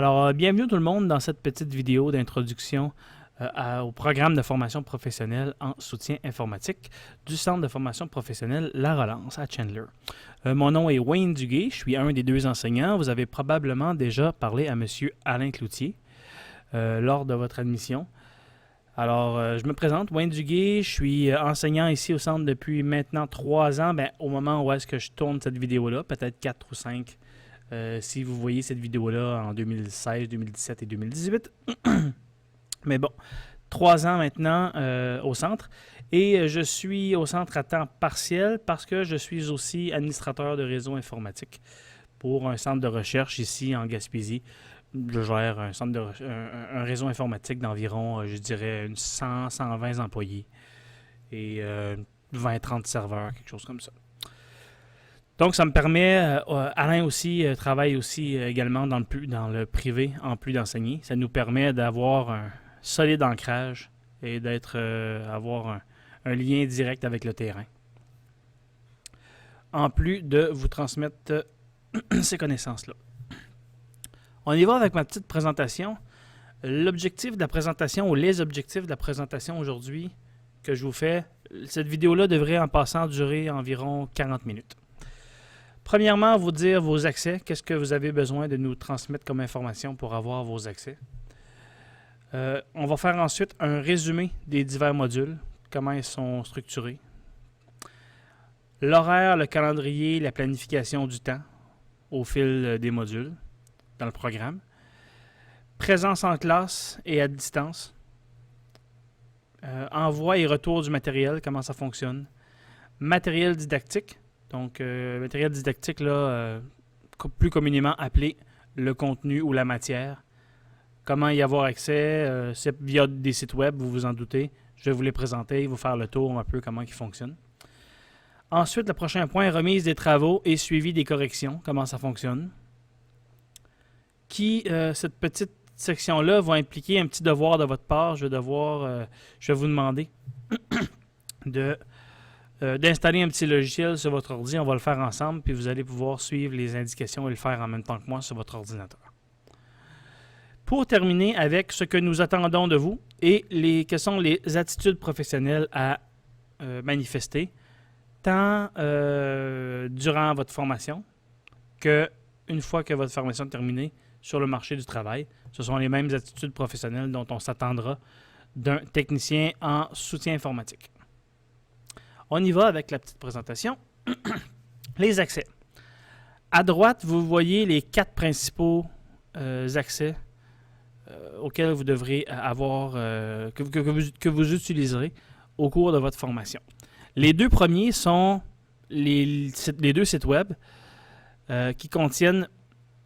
Alors, bienvenue tout le monde dans cette petite vidéo d'introduction au programme de formation professionnelle en soutien informatique du Centre de formation professionnelle La Relance à Chandler. Mon nom est Wayne Duguay, je suis un des deux enseignants. Vous avez probablement déjà parlé à M. Alain Cloutier lors de votre admission. Alors, je me présente, Wayne Duguay, je suis enseignant ici au centre depuis maintenant 3 ans, au moment où est-ce que je tourne cette vidéo-là, peut-être 4 ou 5, si vous voyez cette vidéo-là en 2016, 2017 et 2018. Mais bon, 3 ans maintenant au centre, et je suis au centre à temps partiel parce que je suis aussi administrateur de réseau informatique pour un centre de recherche ici en Gaspésie. Je gère un réseau informatique d'environ, je dirais, 100-120 employés et 20-30 serveurs, quelque chose comme ça. Donc, ça me permet, Alain aussi travaille aussi également dans le privé, en plus d'enseigner. Ça nous permet d'avoir un solide ancrage et avoir un lien direct avec le terrain. En plus de vous transmettre ces connaissances-là. On y va avec ma petite présentation. L'objectif de la présentation ou les objectifs de la présentation aujourd'hui que je vous fais, cette vidéo-là devrait en passant durer environ 40 minutes. Premièrement, vous dire vos accès. Qu'est-ce que vous avez besoin de nous transmettre comme information pour avoir vos accès? On va faire ensuite un résumé des divers modules, comment ils sont structurés. L'horaire, le calendrier, la planification du temps au fil des modules dans le programme. Présence en classe et à distance. Envoi et retour du matériel, comment ça fonctionne. Matériel didactique. Donc, matériel didactique, là, plus communément appelé le contenu ou la matière. Comment y avoir accès, c'est via des sites web, vous vous en doutez. Je vais vous les présenter, vous faire le tour un peu comment ils fonctionnent. Ensuite, le prochain point, remise des travaux et suivi des corrections, comment ça fonctionne. Cette petite section-là va impliquer un petit devoir de votre part. Je vais vous demander d'installer un petit logiciel sur votre ordi. On va le faire ensemble, puis vous allez pouvoir suivre les indications et le faire en même temps que moi sur votre ordinateur. Pour terminer avec ce que nous attendons de vous et quelles sont les attitudes professionnelles à manifester, tant durant votre formation qu'une fois que votre formation est terminée sur le marché du travail. Ce sont les mêmes attitudes professionnelles dont on s'attendra d'un technicien en soutien informatique. On y va avec la petite présentation. Les accès. À droite, vous voyez les 4 principaux accès auxquels vous devrez avoir, que vous utiliserez au cours de votre formation. Les 2 premiers sont les 2 sites web qui contiennent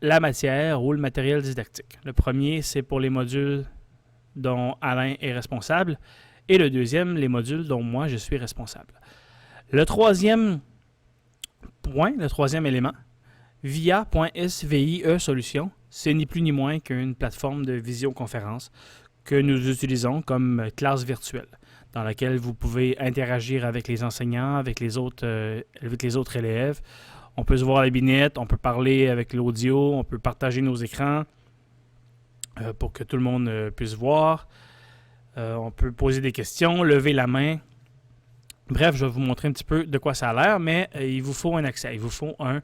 la matière ou le matériel didactique. Le premier, c'est pour les modules dont Alain est responsable et le deuxième, les modules dont moi, je suis responsable. Le troisième point, le troisième élément, VIA.SVIE Solutions, c'est ni plus ni moins qu'une plateforme de visioconférence que nous utilisons comme classe virtuelle, dans laquelle vous pouvez interagir avec les enseignants, avec les autres élèves. On peut se voir à la binette, on peut parler avec l'audio, on peut partager nos écrans pour que tout le monde puisse voir. On peut poser des questions, lever la main. Bref, je vais vous montrer un petit peu de quoi ça a l'air, mais il vous faut un accès. Il vous faut un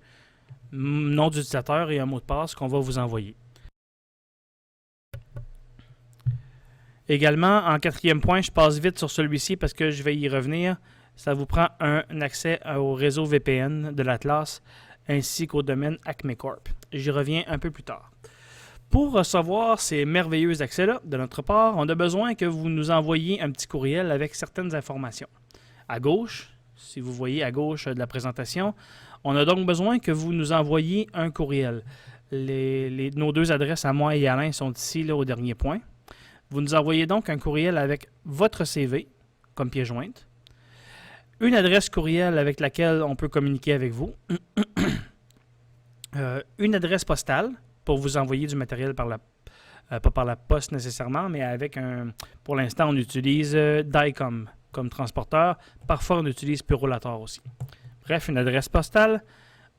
nom d'utilisateur et un mot de passe qu'on va vous envoyer. Également, en 4e point, je passe vite sur celui-ci parce que je vais y revenir. Ça vous prend un accès au réseau VPN de l'Atlas ainsi qu'au domaine Acme Corp. J'y reviens un peu plus tard. Pour recevoir ces merveilleux accès-là de notre part, on a besoin que vous nous envoyiez un petit courriel avec certaines informations. À gauche, si vous voyez à gauche de la présentation, on a donc besoin que vous nous envoyiez un courriel. Nos 2 adresses à moi et Alain sont ici là, au dernier point. Vous nous envoyez donc un courriel avec votre CV comme pièce jointe, une adresse courriel avec laquelle on peut communiquer avec vous, une adresse postale pour vous envoyer du matériel pas par la poste nécessairement, mais pour l'instant, on utilise DICOM comme transporteur. Parfois, on utilise Purolator aussi. Bref, une adresse postale,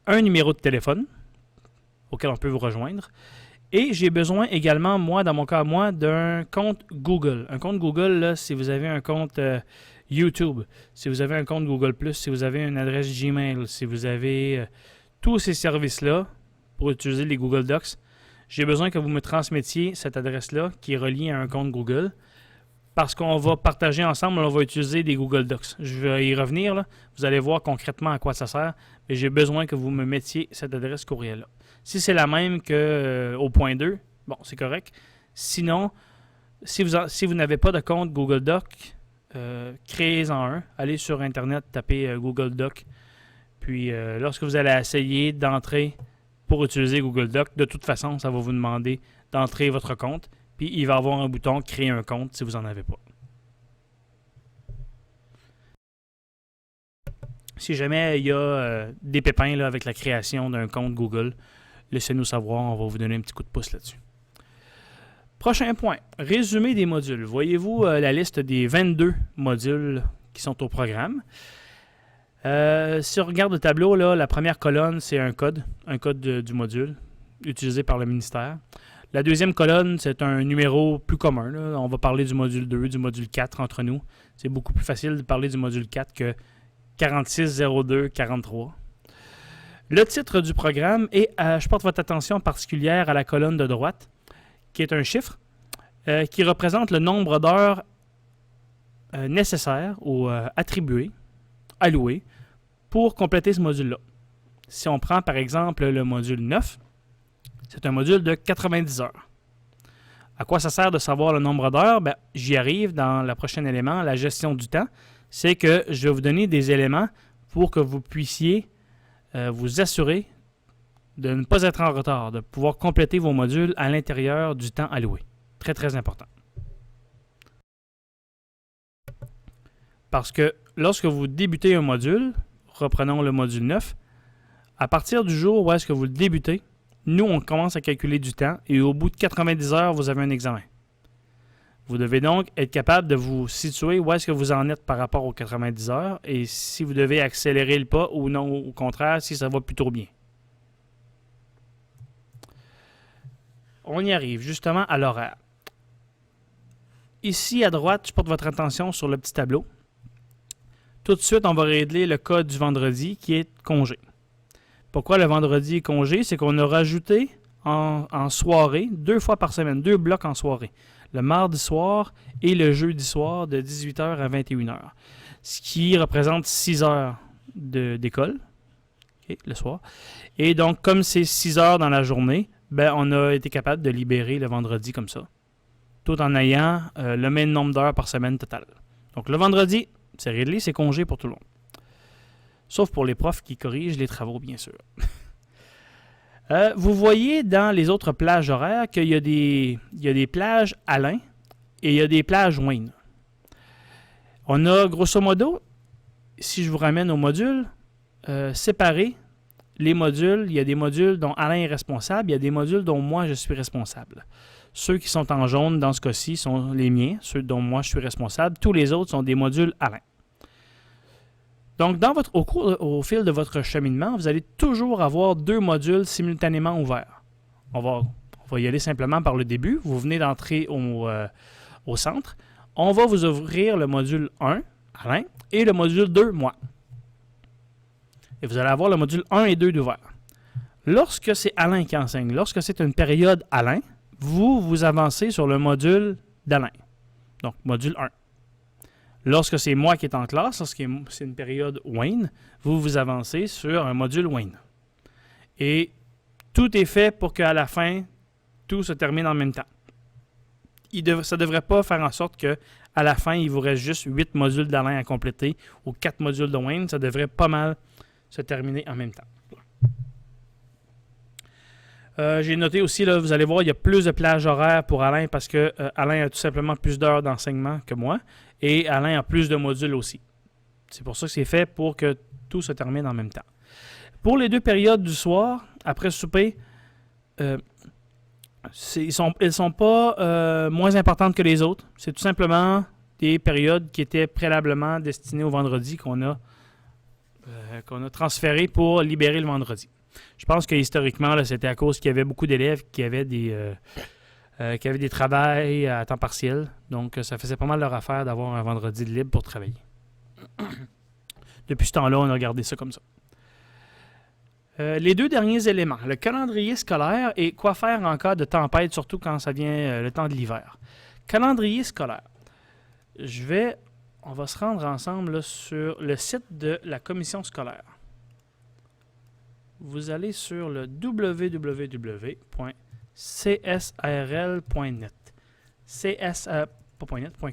un numéro de téléphone auquel on peut vous rejoindre Et j'ai besoin également, moi, dans mon cas, moi, d'un compte Google. Un compte Google, là, si vous avez un compte YouTube, si vous avez un compte Google+, si vous avez une adresse Gmail, si vous avez tous ces services-là pour utiliser les Google Docs, j'ai besoin que vous me transmettiez cette adresse-là qui est reliée à un compte Google parce qu'on va partager ensemble, on va utiliser des Google Docs. Je vais y revenir, là. Vous allez voir concrètement à quoi ça sert, mais j'ai besoin que vous me mettiez cette adresse courriel-là. Si c'est la même qu'au point 2, bon, c'est correct. Sinon, si vous n'avez pas de compte Google Doc, créez-en un. Allez sur Internet, tapez Google Doc. Puis, lorsque vous allez essayer d'entrer pour utiliser Google Doc, de toute façon, ça va vous demander d'entrer votre compte. Puis, il va y avoir un bouton « Créer un compte » si vous n'en avez pas. Si jamais il y a des pépins là, avec la création d'un compte Google, laissez-nous savoir, on va vous donner un petit coup de pouce là-dessus. Prochain point, résumé des modules. Voyez-vous la liste des 22 modules qui sont au programme. Si on regarde le tableau, là, la première colonne, c'est un code du module utilisé par le ministère. La deuxième colonne, c'est un numéro plus commun. Là. On va parler du module 2, du module 4 entre nous. C'est beaucoup plus facile de parler du module 4 que 460243. Le titre du programme est, je porte votre attention particulière à la colonne de droite, qui est un chiffre qui représente le nombre d'heures nécessaires ou attribuées, allouées, pour compléter ce module-là. Si on prend par exemple le module 9, c'est un module de 90 heures. À quoi ça sert de savoir le nombre d'heures? Ben, j'y arrive dans le prochain élément, la gestion du temps. C'est que je vais vous donner des éléments pour que vous puissiez vous assurer de ne pas être en retard, de pouvoir compléter vos modules à l'intérieur du temps alloué. Très, très important. Parce que lorsque vous débutez un module, reprenons le module 9, à partir du jour où est-ce que vous le débutez, nous, on commence à calculer du temps et au bout de 90 heures, vous avez un examen. Vous devez donc être capable de vous situer où est-ce que vous en êtes par rapport aux 90 heures et si vous devez accélérer le pas ou non, au contraire, si ça va plutôt bien. On y arrive justement à l'horaire. Ici à droite, je porte votre attention sur le petit tableau. Tout de suite, on va régler le cas du vendredi qui est congé. Pourquoi le vendredi est congé? C'est qu'on a rajouté en soirée, 2 fois par semaine, 2 blocs en soirée. Le mardi soir et le jeudi soir de 18h à 21h. Ce qui représente 6 heures d'école, le soir. Et donc, comme c'est 6 heures dans la journée, ben, on a été capable de libérer le vendredi comme ça, tout en ayant le même nombre d'heures par semaine total. Donc, le vendredi, c'est réglé, c'est congé pour tout le monde. Sauf pour les profs qui corrigent les travaux, bien sûr. Vous voyez dans les autres plages horaires qu'il y a des plages Alain et il y a des plages Wayne. On a grosso modo, si je vous ramène au module, séparé les modules. Il y a des modules dont Alain est responsable, il y a des modules dont moi je suis responsable. Ceux qui sont en jaune dans ce cas-ci sont les miens, ceux dont moi je suis responsable. Tous les autres sont des modules Alain. Donc, au fil de votre cheminement, vous allez toujours avoir 2 modules simultanément ouverts. On va y aller simplement par le début. Vous venez d'entrer au centre. On va vous ouvrir le module 1, Alain, et le module 2, moi. Et vous allez avoir le module 1 et 2 d'ouvert. Lorsque c'est Alain qui enseigne, lorsque c'est une période Alain, vous avancez sur le module d'Alain. Donc, module 1. Lorsque c'est moi qui est en classe, lorsque c'est une période Wayne, vous avancez sur un module Wayne. Et tout est fait pour qu'à la fin, tout se termine en même temps. Ça ne devrait pas faire en sorte qu'à la fin, il vous reste juste 8 modules d'Alain à compléter ou 4 modules de Wayne. Ça devrait pas mal se terminer en même temps. J'ai noté aussi, là, vous allez voir, il y a plus de plages horaires pour Alain parce que Alain a tout simplement plus d'heures d'enseignement que moi et Alain a plus de modules aussi. C'est pour ça que c'est fait pour que tout se termine en même temps. Pour les 2 périodes du soir, après le souper, elles ne sont pas moins importantes que les autres. C'est tout simplement des périodes qui étaient préalablement destinées au vendredi qu'on a transférées pour libérer le vendredi. Je pense que historiquement, là, c'était à cause qu'il y avait beaucoup d'élèves qui avaient des travails à temps partiel. Donc, ça faisait pas mal leur affaire d'avoir un vendredi de libre pour travailler. Depuis ce temps-là, on a gardé ça comme ça. Les deux derniers éléments, le calendrier scolaire et quoi faire en cas de tempête, surtout quand ça vient le temps de l'hiver. Calendrier scolaire. On va se rendre ensemble là, sur le site de la commission scolaire. Vous allez sur le www.csrl.net.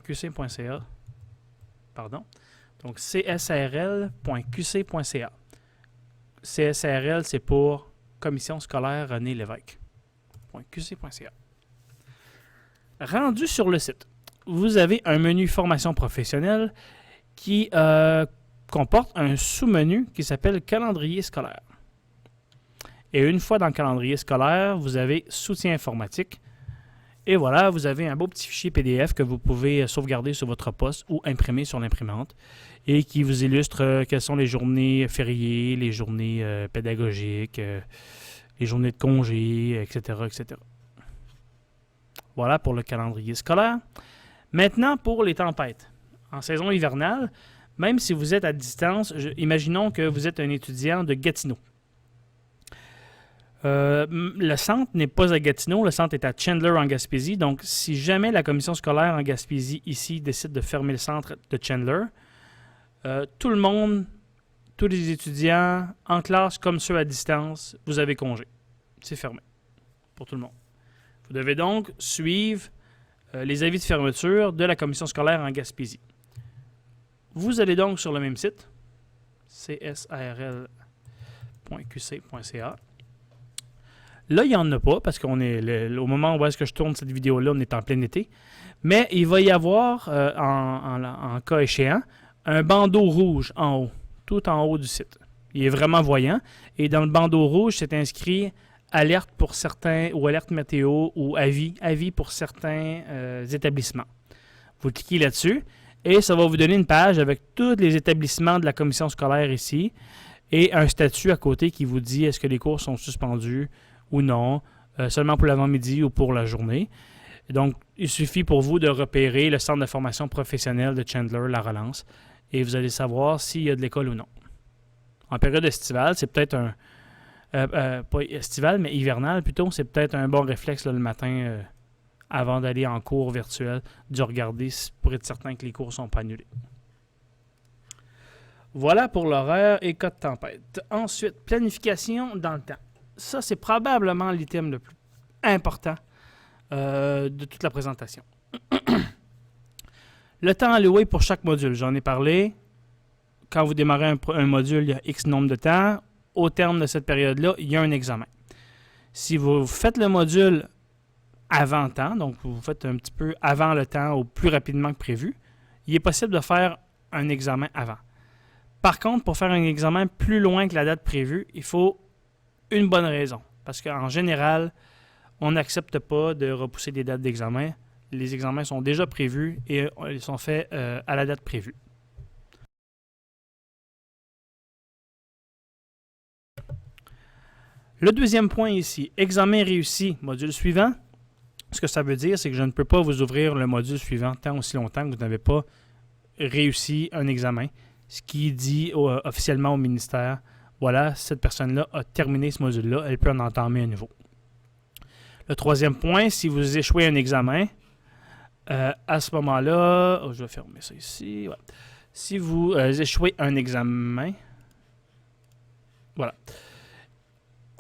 .qc.ca. Pardon. Donc, csrl.qc.ca. CSRL, c'est pour Commission scolaire René Lévesque. .qc.ca. Rendu sur le site, vous avez un menu formation professionnelle qui comporte un sous-menu qui s'appelle calendrier scolaire. Et une fois dans le calendrier scolaire, vous avez soutien informatique. Et voilà, vous avez un beau petit fichier PDF que vous pouvez sauvegarder sur votre poste ou imprimer sur l'imprimante et qui vous illustre quelles sont les journées fériées, les journées pédagogiques, les journées de congé, etc., etc. Voilà pour le calendrier scolaire. Maintenant, pour les tempêtes. En saison hivernale, même si vous êtes à distance, imaginons que vous êtes un étudiant de Gatineau. Le centre n'est pas à Gatineau, le centre est à Chandler en Gaspésie. Donc, si jamais la commission scolaire en Gaspésie ici décide de fermer le centre de Chandler, tout le monde, tous les étudiants en classe comme ceux à distance, vous avez congé. C'est fermé pour tout le monde. Vous devez donc suivre les avis de fermeture de la commission scolaire en Gaspésie. Vous allez donc sur le même site, csrl.qc.ca. Là, il n'y en a pas parce qu'on est au moment où est-ce que je tourne cette vidéo-là, on est en plein été. Mais il va y avoir, en cas échéant, un bandeau rouge en haut, tout en haut du site. Il est vraiment voyant. Et dans le bandeau rouge, c'est inscrit alerte pour certains, ou alerte météo, ou avis pour certains établissements. Vous cliquez là-dessus et ça va vous donner une page avec tous les établissements de la commission scolaire ici et un statut à côté qui vous dit est-ce que les cours sont suspendus ou non, seulement pour l'avant-midi ou pour la journée. Donc, il suffit pour vous de repérer le centre de formation professionnelle de Chandler, La Relance, et vous allez savoir s'il y a de l'école ou non. En période estivale, c'est peut-être pas estivale, mais hivernale plutôt, c'est peut-être un bon réflexe là, le matin avant d'aller en cours virtuel, de regarder pour être certain que les cours ne sont pas annulés. Voilà pour l'horaire et cas de tempête. Ensuite, planification dans le temps. Ça, c'est probablement l'item le plus important de toute la présentation. Le temps alloué pour chaque module. J'en ai parlé. Quand vous démarrez un module, il y a X nombre de temps. Au terme de cette période-là, il y a un examen. Si vous faites le module avant temps, donc vous faites un petit peu avant le temps ou plus rapidement que prévu, il est possible de faire un examen avant. Par contre, pour faire un examen plus loin que la date prévue, il faut une bonne raison. Parce qu'en général, on n'accepte pas de repousser des dates d'examen. Les examens sont déjà prévus et ils sont faits à la date prévue. Le deuxième point ici, examen réussi, module suivant. Ce que ça veut dire, c'est que je ne peux pas vous ouvrir le module suivant tant aussi longtemps que vous n'avez pas réussi un examen. Ce qui dit officiellement au ministère, voilà, cette personne-là a terminé ce module-là, elle peut en entamer un nouveau. Le troisième point, si vous échouez un examen, à ce moment-là, je vais fermer ça ici. Voilà. Si vous échouez un examen, voilà.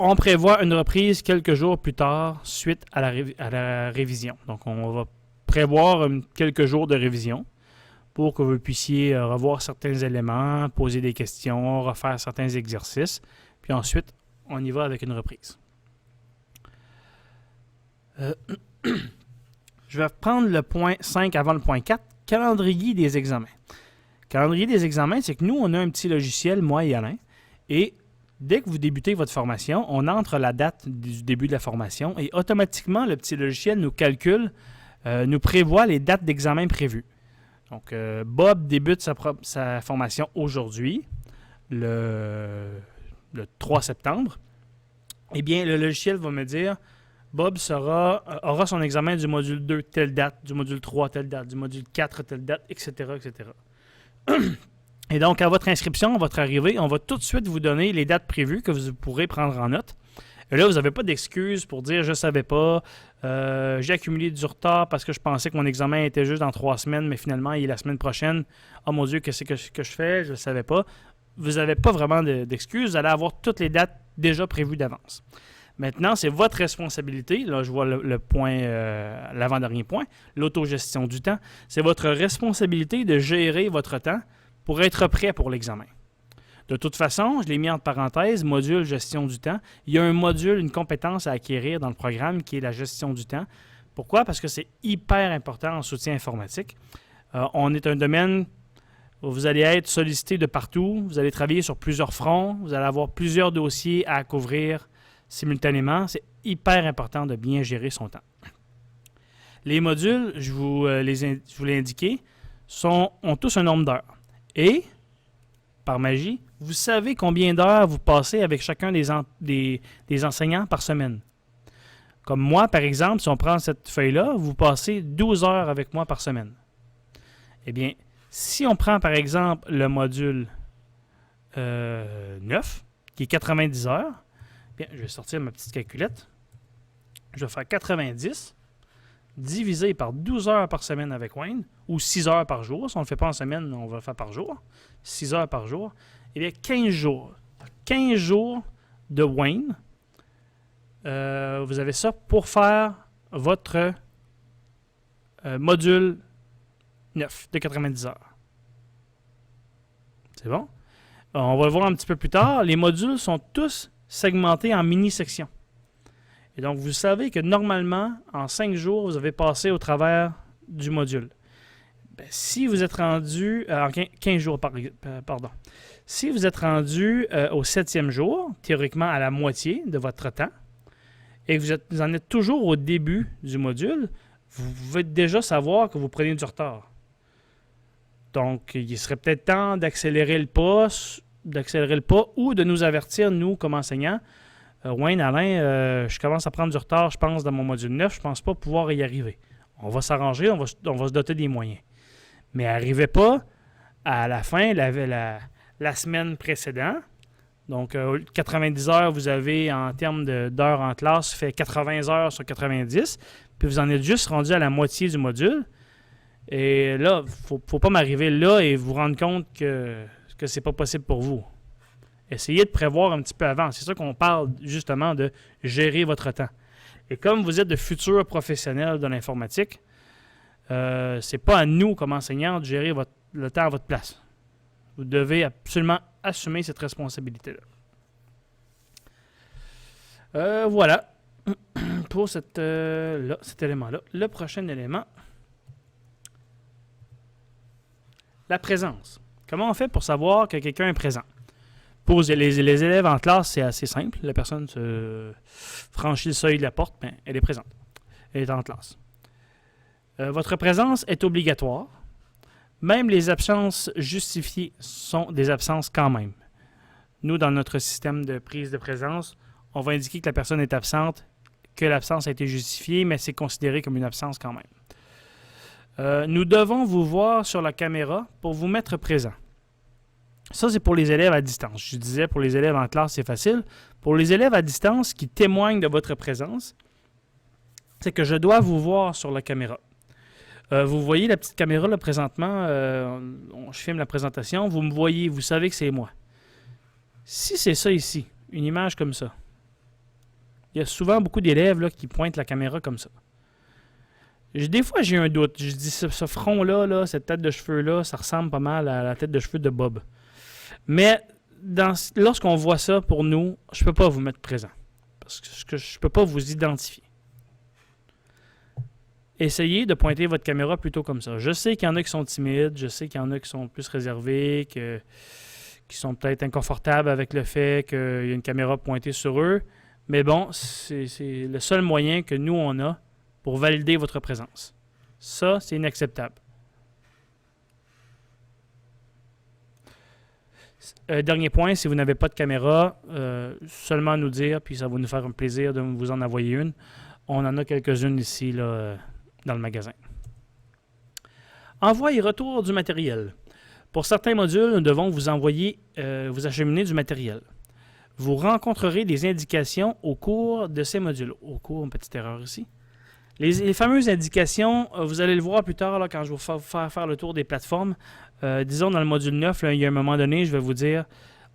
On prévoit une reprise quelques jours plus tard suite à la révision. Donc, on va prévoir quelques jours de révision pour que vous puissiez revoir certains éléments, poser des questions, refaire certains exercices. Puis ensuite, on y va avec une reprise. Je vais prendre le point 5 avant le point 4, calendrier des examens. Calendrier des examens, c'est que nous, on a un petit logiciel, moi et Alain, et dès que vous débutez votre formation, on entre la date du début de la formation et automatiquement, le petit logiciel nous calcule, nous prévoit les dates d'examen prévues. Donc, Bob débute sa formation aujourd'hui, le 3 septembre. eh bien, le logiciel va me dire, Bob aura son examen du module 2 telle date, du module 3 telle date, du module 4 telle date, etc., etc. Et donc, à votre inscription, à votre arrivée, on va tout de suite vous donner les dates prévues que vous pourrez prendre en note. Et là, vous n'avez pas d'excuses pour dire « je ne savais pas, j'ai accumulé du retard parce que je pensais que mon examen était juste dans 3 semaines, mais finalement, il est la semaine prochaine. Oh mon Dieu, qu'est-ce que je fais? Je ne le savais pas. » Vous n'avez pas vraiment d'excuses. Vous allez avoir toutes les dates déjà prévues d'avance. Maintenant, c'est votre responsabilité. Là, je vois le point, l'avant-dernier point, l'autogestion du temps. C'est votre responsabilité de gérer votre temps pour être prêt pour l'examen. De toute façon, je l'ai mis entre parenthèses, module gestion du temps. Il y a un module, une compétence à acquérir dans le programme qui est la gestion du temps. Pourquoi? Parce que c'est hyper important en soutien informatique. On est un domaine où vous allez être sollicité de partout, vous allez travailler sur plusieurs fronts, vous allez avoir plusieurs dossiers à couvrir simultanément. C'est hyper important de bien gérer son temps. Les modules, je vous l'ai indiqué, ont tous un nombre d'heures. Et, par magie, vous savez combien d'heures vous passez avec chacun des enseignants par semaine. Comme moi, par exemple, si on prend cette feuille-là, vous passez 12 heures avec moi par semaine. Eh bien, si on prend par exemple le module 9, qui est 90 heures, bien, je vais sortir ma petite calculette. Je vais faire 90 divisé par 12 heures par semaine avec Wayne, ou 6 heures par jour. Si on ne le fait pas en semaine, on va le faire par jour. 6 heures par jour. Eh bien, 15 jours. 15 jours de Wayne. Vous avez ça pour faire votre module 9 de 90 heures. C'est bon? On va le voir un petit peu plus tard. Les modules sont tous segmentés en mini-sections. Et donc, vous savez que normalement, en 5 jours, vous avez passé au travers du module. Ben, si vous êtes rendu... en 15 jours, pardon. Si vous êtes rendu au 7e jour, théoriquement à la moitié de votre temps, et que vous en êtes toujours au début du module, vous pouvez déjà savoir que vous prenez du retard. Donc, il serait peut-être temps d'accélérer le pas ou de nous avertir, nous, comme enseignants. Wayne, Alain, je commence à prendre du retard, je pense, dans mon module 9, je ne pense pas pouvoir y arriver. On va s'arranger, on va se doter des moyens. Mais n'arrivez pas à la fin, la semaine précédente. Donc, 90 heures, vous avez, en termes d'heures en classe, fait 80 heures sur 90, puis vous en êtes juste rendu à la moitié du module. Et là, il ne faut pas m'arriver là et vous rendre compte que ce n'est pas possible pour vous. Essayez de prévoir un petit peu avant. C'est ça qu'on parle justement de gérer votre temps. Et comme vous êtes de futurs professionnels de l'informatique, c'est pas à nous, comme enseignants, de gérer le temps à votre place. Vous devez absolument assumer cette responsabilité-là. Voilà pour cet élément-là. Le prochain élément, la présence. Comment on fait pour savoir que quelqu'un est présent? Pour les élèves en classe, c'est assez simple. La personne se franchit le seuil de la porte, bien, elle est présente. Elle est en classe. Votre présence est obligatoire. Même les absences justifiées sont des absences quand même. Nous, dans notre système de prise de présence, on va indiquer que la personne est absente, que l'absence a été justifiée, mais c'est considéré comme une absence quand même. Nous devons vous voir sur la caméra pour vous mettre présent. Ça, c'est pour les élèves à distance. Je disais, pour les élèves en classe, c'est facile. Pour les élèves à distance qui témoignent de votre présence, c'est que je dois vous voir sur la caméra. Vous voyez la petite caméra, là, présentement, je filme la présentation, vous me voyez, vous savez que c'est moi. Si c'est ça ici, une image comme ça, il y a souvent beaucoup d'élèves là, qui pointent la caméra comme ça. Des fois, j'ai un doute. Je dis, ce front-là, cette tête de cheveux-là, ça ressemble pas mal à la tête de cheveux de Bob. Mais lorsqu'on voit ça, pour nous, je ne peux pas vous mettre présent. Parce que je ne peux pas vous identifier. Essayez de pointer votre caméra plutôt comme ça. Je sais qu'il y en a qui sont timides, je sais qu'il y en a qui sont plus réservés, qui sont peut-être inconfortables avec le fait qu'il y a une caméra pointée sur eux. Mais bon, c'est le seul moyen que nous, on a pour valider votre présence. Ça, c'est inacceptable. Dernier point, si vous n'avez pas de caméra, seulement nous dire, puis ça va nous faire un plaisir de vous en envoyer une. On en a quelques-unes ici là, dans le magasin. Envoi et retour du matériel. Pour certains modules, nous devons vous vous acheminer du matériel. Vous rencontrerez des indications au cours de ces modules. Au cours, une petite erreur ici. Les fameuses indications, vous allez le voir plus tard là, quand je vais vous faire le tour des plateformes. Disons dans le module 9, là, il y a un moment donné, je vais vous dire,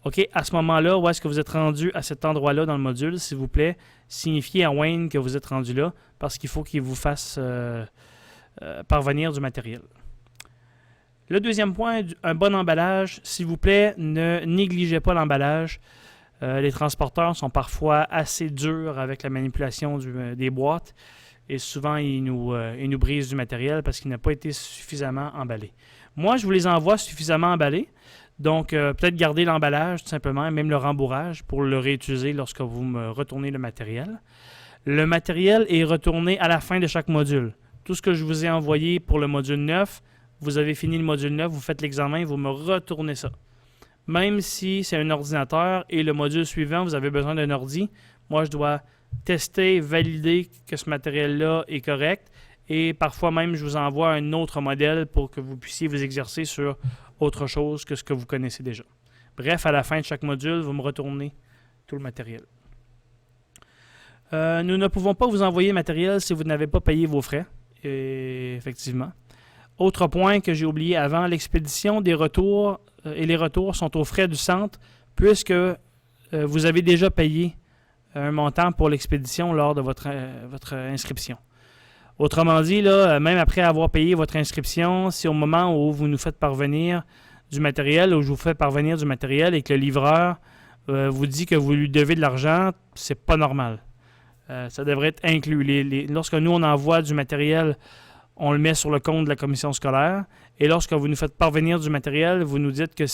OK, à ce moment-là, où est-ce que vous êtes rendu à cet endroit-là dans le module, s'il vous plaît, signifiez à Wayne que vous êtes rendu là, parce qu'il faut qu'il vous fasse parvenir du matériel. Le deuxième point, un bon emballage. S'il vous plaît, ne négligez pas l'emballage. Les transporteurs sont parfois assez durs avec la manipulation des boîtes et souvent ils nous brisent du matériel parce qu'il n'a pas été suffisamment emballé. Moi, je vous les envoie suffisamment emballés. Donc, peut-être garder l'emballage tout simplement, même le rembourrage pour le réutiliser lorsque vous me retournez le matériel. Le matériel est retourné à la fin de chaque module. Tout ce que je vous ai envoyé pour le module 9, vous avez fini le module 9, vous faites l'examen, vous me retournez ça. Même si c'est un ordinateur et le module suivant, vous avez besoin d'un ordi, moi je dois tester, valider que ce matériel-là est correct et parfois même je vous envoie un autre modèle pour que vous puissiez vous exercer sur autre chose que ce que vous connaissez déjà. Bref, à la fin de chaque module, vous me retournez tout le matériel. Nous ne pouvons pas vous envoyer le matériel si vous n'avez pas payé vos frais. Et, effectivement. Autre point que j'ai oublié avant, l'expédition des retours et les retours sont aux frais du centre puisque vous avez déjà payé un montant pour l'expédition lors de votre inscription. Autrement dit, là, même après avoir payé votre inscription, si au moment où vous nous faites parvenir du matériel, où je vous fais parvenir du matériel et que le livreur vous dit que vous lui devez de l'argent, c'est pas normal. Ça devrait être inclus. Lorsque nous, on envoie du matériel, on le met sur le compte de la commission scolaire. Et lorsque vous nous faites parvenir du matériel, vous nous dites que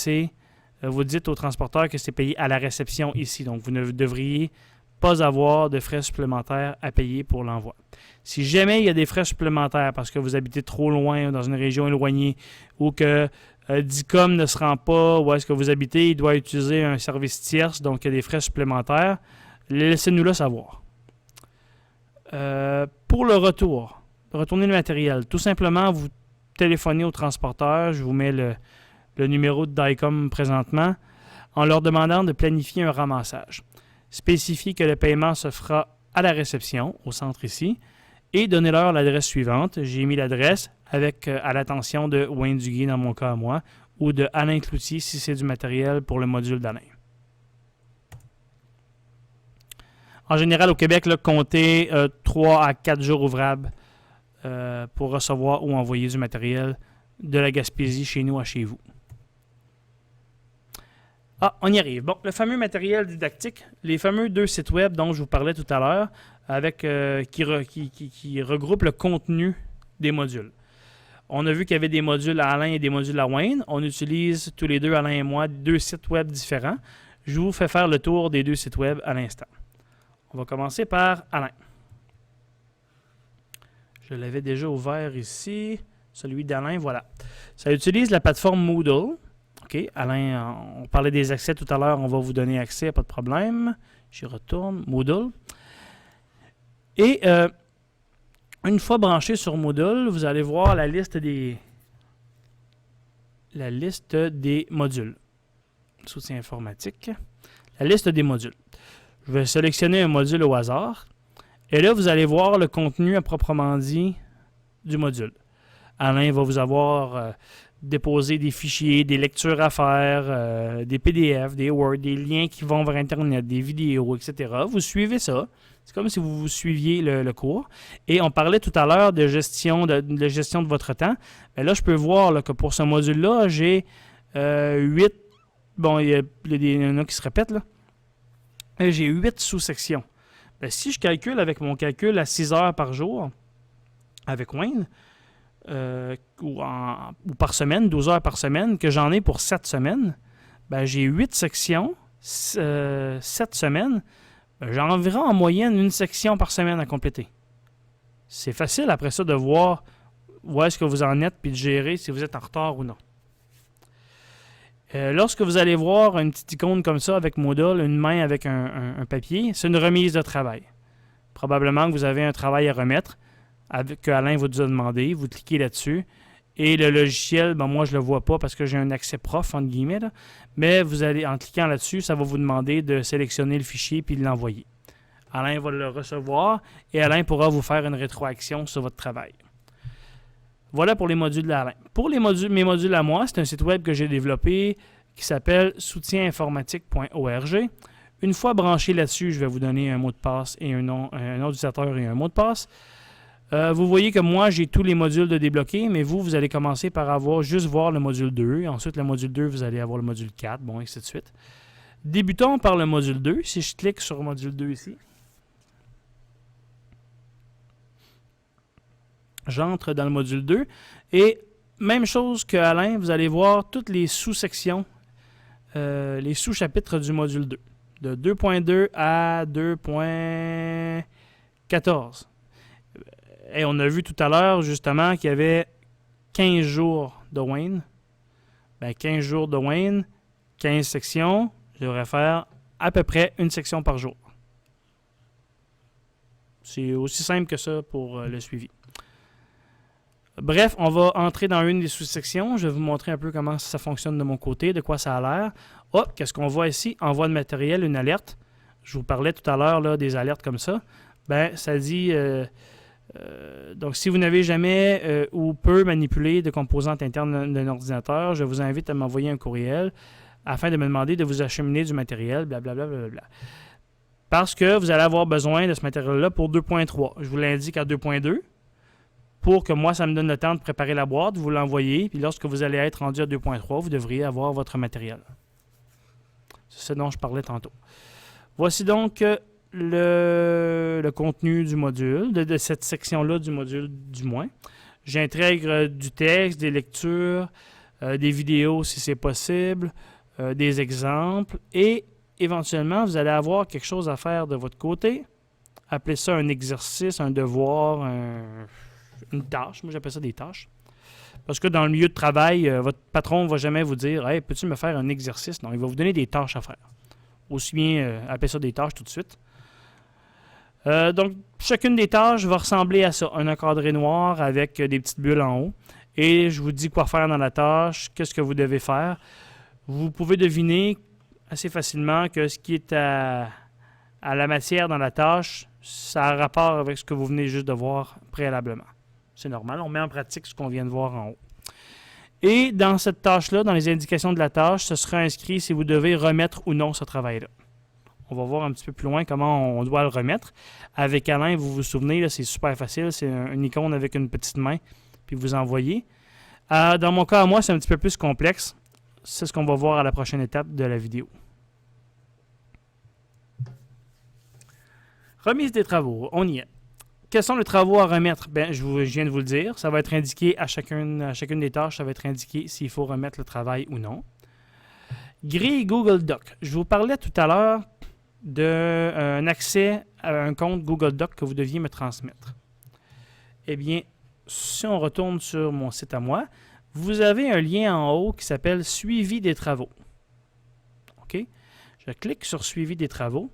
vous dites au transporteur que c'est payé à la réception ici. Donc, vous ne devriez pas avoir de frais supplémentaires à payer pour l'envoi. Si jamais il y a des frais supplémentaires parce que vous habitez trop loin, dans une région éloignée, ou que DICOM ne se rend pas où est-ce que vous habitez, il doit utiliser un service tierce, donc il y a des frais supplémentaires, laissez-nous le savoir. Pour le retour, retourner le matériel, tout simplement, vous téléphonez au transporteur, je vous mets le numéro de DICOM présentement, en leur demandant de planifier un ramassage. Spécifiez que le paiement se fera à la réception, au centre ici, et donnez-leur l'adresse suivante. J'ai mis l'adresse avec à l'attention de Wayne Duguay dans mon cas à moi, ou de Alain Cloutier si c'est du matériel pour le module d'Alain. En général, au Québec, là, comptez 3 à 4 jours ouvrables pour recevoir ou envoyer du matériel de la Gaspésie chez nous à chez vous. Ah, on y arrive. Bon, le fameux matériel didactique, les fameux 2 sites web dont je vous parlais tout à l'heure, avec qui regroupent le contenu des modules. On a vu qu'il y avait des modules à Alain et des modules à Wayne. On utilise tous les deux, Alain et moi, 2 sites web différents. Je vous fais faire le tour des 2 sites web à l'instant. On va commencer par Alain. Je l'avais déjà ouvert ici. Celui d'Alain, voilà. Ça utilise la plateforme Moodle. OK, Alain, on parlait des accès tout à l'heure. On va vous donner accès, pas de problème. J'y retourne. Moodle. Et une fois branché sur Moodle, vous allez voir la liste des modules. Soutien informatique. La liste des modules. Je vais sélectionner un module au hasard. Et là, vous allez voir le contenu à proprement dit du module. Alain va vous avoir déposé des fichiers, des lectures à faire, des PDF, des Word, des liens qui vont vers Internet, des vidéos, etc. Vous suivez ça. C'est comme si vous suiviez le cours. Et on parlait tout à l'heure de gestion de votre temps. Mais là, je peux voir là, que pour ce module-là, j'ai 8... Bon, il y en a qui se répètent, là. J'ai 8 sous-sections. Ben, si je calcule avec mon calcul à 6 heures par jour, avec Wayne, ou par semaine, 12 heures par semaine, que j'en ai pour 7 semaines, ben, j'ai 8 sections, 7 semaines, ben, j'ai environ en moyenne une section par semaine à compléter. C'est facile après ça de voir où est-ce que vous en êtes puis de gérer si vous êtes en retard ou non. Lorsque vous allez voir une petite icône comme ça avec Moodle, une main avec un papier, c'est une remise de travail. Probablement que vous avez un travail à remettre que Alain vous a demandé. Vous cliquez là-dessus. Et le logiciel, moi je ne le vois pas parce que j'ai un accès prof, entre guillemets. Là, mais vous allez, en cliquant là-dessus, ça va vous demander de sélectionner le fichier puis de l'envoyer. Alain va le recevoir et Alain pourra vous faire une rétroaction sur votre travail. Voilà pour les modules d'Alain. Pour mes modules à moi, c'est un site web que j'ai développé qui s'appelle soutieninformatique.org. Une fois branché là-dessus, je vais vous donner un mot de passe et un nom d'utilisateur et un mot de passe. Vous voyez que moi, j'ai tous les modules de débloquer, mais vous allez commencer par juste voir le module 2. Ensuite, le module 2, vous allez avoir le module 4, et ainsi de suite. Débutons par le module 2. Si je clique sur le module 2 ici, j'entre dans le module 2 et même chose que Alain, vous allez voir toutes les sous-sections, les sous-chapitres du module 2, de 2.2 à 2.14. Et on a vu tout à l'heure justement qu'il y avait 15 jours de Wayne. 15 jours de Wayne, 15 sections, je devrais faire à peu près une section par jour. C'est aussi simple que ça pour le suivi. Bref, on va entrer dans une des sous-sections. Je vais vous montrer un peu comment ça fonctionne de mon côté, de quoi ça a l'air. Hop, qu'est-ce qu'on voit ici? Envoi de matériel, une alerte. Je vous parlais tout à l'heure là, des alertes comme ça. Ça dit... donc, si vous n'avez jamais ou peu manipulé de composantes internes d'un ordinateur, je vous invite à m'envoyer un courriel afin de me demander de vous acheminer du matériel, blablabla. Parce que vous allez avoir besoin de ce matériel-là pour 2.3. Je vous l'indique à 2.2 pour que moi, ça me donne le temps de préparer la boîte, vous l'envoyez, puis lorsque vous allez être rendu à 2.3, vous devriez avoir votre matériel. C'est ce dont je parlais tantôt. Voici donc le contenu du module, de cette section-là du module du moins. J'intègre du texte, des lectures, des vidéos si c'est possible, des exemples et éventuellement, vous allez avoir quelque chose à faire de votre côté. Appelez ça un exercice, un devoir, une tâche. Moi, j'appelle ça des tâches. Parce que dans le milieu de travail, votre patron ne va jamais vous dire « Hey, peux-tu me faire un exercice? » Non, il va vous donner des tâches à faire. Aussi bien appeler ça des tâches tout de suite. Donc, chacune des tâches va ressembler à ça. Un encadré noir avec des petites bulles en haut. Et je vous dis quoi faire dans la tâche, qu'est-ce que vous devez faire. Vous pouvez deviner assez facilement que ce qui est à la matière dans la tâche, ça a rapport avec ce que vous venez juste de voir préalablement. C'est normal, on met en pratique ce qu'on vient de voir en haut. Et dans cette tâche-là, dans les indications de la tâche, ce sera inscrit si vous devez remettre ou non ce travail-là. On va voir un petit peu plus loin comment on doit le remettre. Avec Alain, vous vous souvenez, là, c'est super facile. C'est une icône avec une petite main, puis vous envoyez. Dans mon cas, à moi, c'est un petit peu plus complexe. C'est ce qu'on va voir à la prochaine étape de la vidéo. Remise des travaux, on y est. Quels sont les travaux à remettre? Je viens de vous le dire. Ça va être indiqué à chacune des tâches. Ça va être indiqué s'il faut remettre le travail ou non. Grille Google Doc. Je vous parlais tout à l'heure d'un accès à un compte Google Doc que vous deviez me transmettre. Eh bien, si on retourne sur mon site à moi, vous avez un lien en haut qui s'appelle « Suivi des travaux ». OK? Je clique sur « Suivi des travaux ».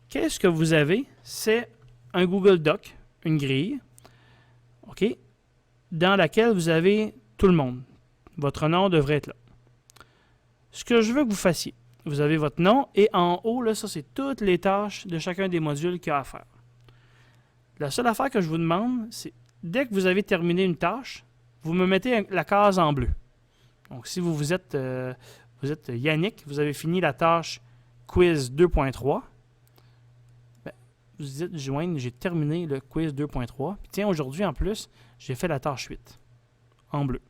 Qu'est-ce que vous avez? C'est un Google Doc, une grille, OK, dans laquelle vous avez tout le monde. Votre nom devrait être là. Ce que je veux que vous fassiez, vous avez votre nom et en haut, là, ça, c'est toutes les tâches de chacun des modules qu'il y a à faire. La seule affaire que je vous demande, c'est dès que vous avez terminé une tâche, vous me mettez la case en bleu. Donc, si vous êtes Yannick, vous avez fini la tâche quiz 2.3, vous dites, joindre, j'ai terminé le quiz 2.3. Puis tiens, aujourd'hui, en plus, j'ai fait la tâche 8, en bleu.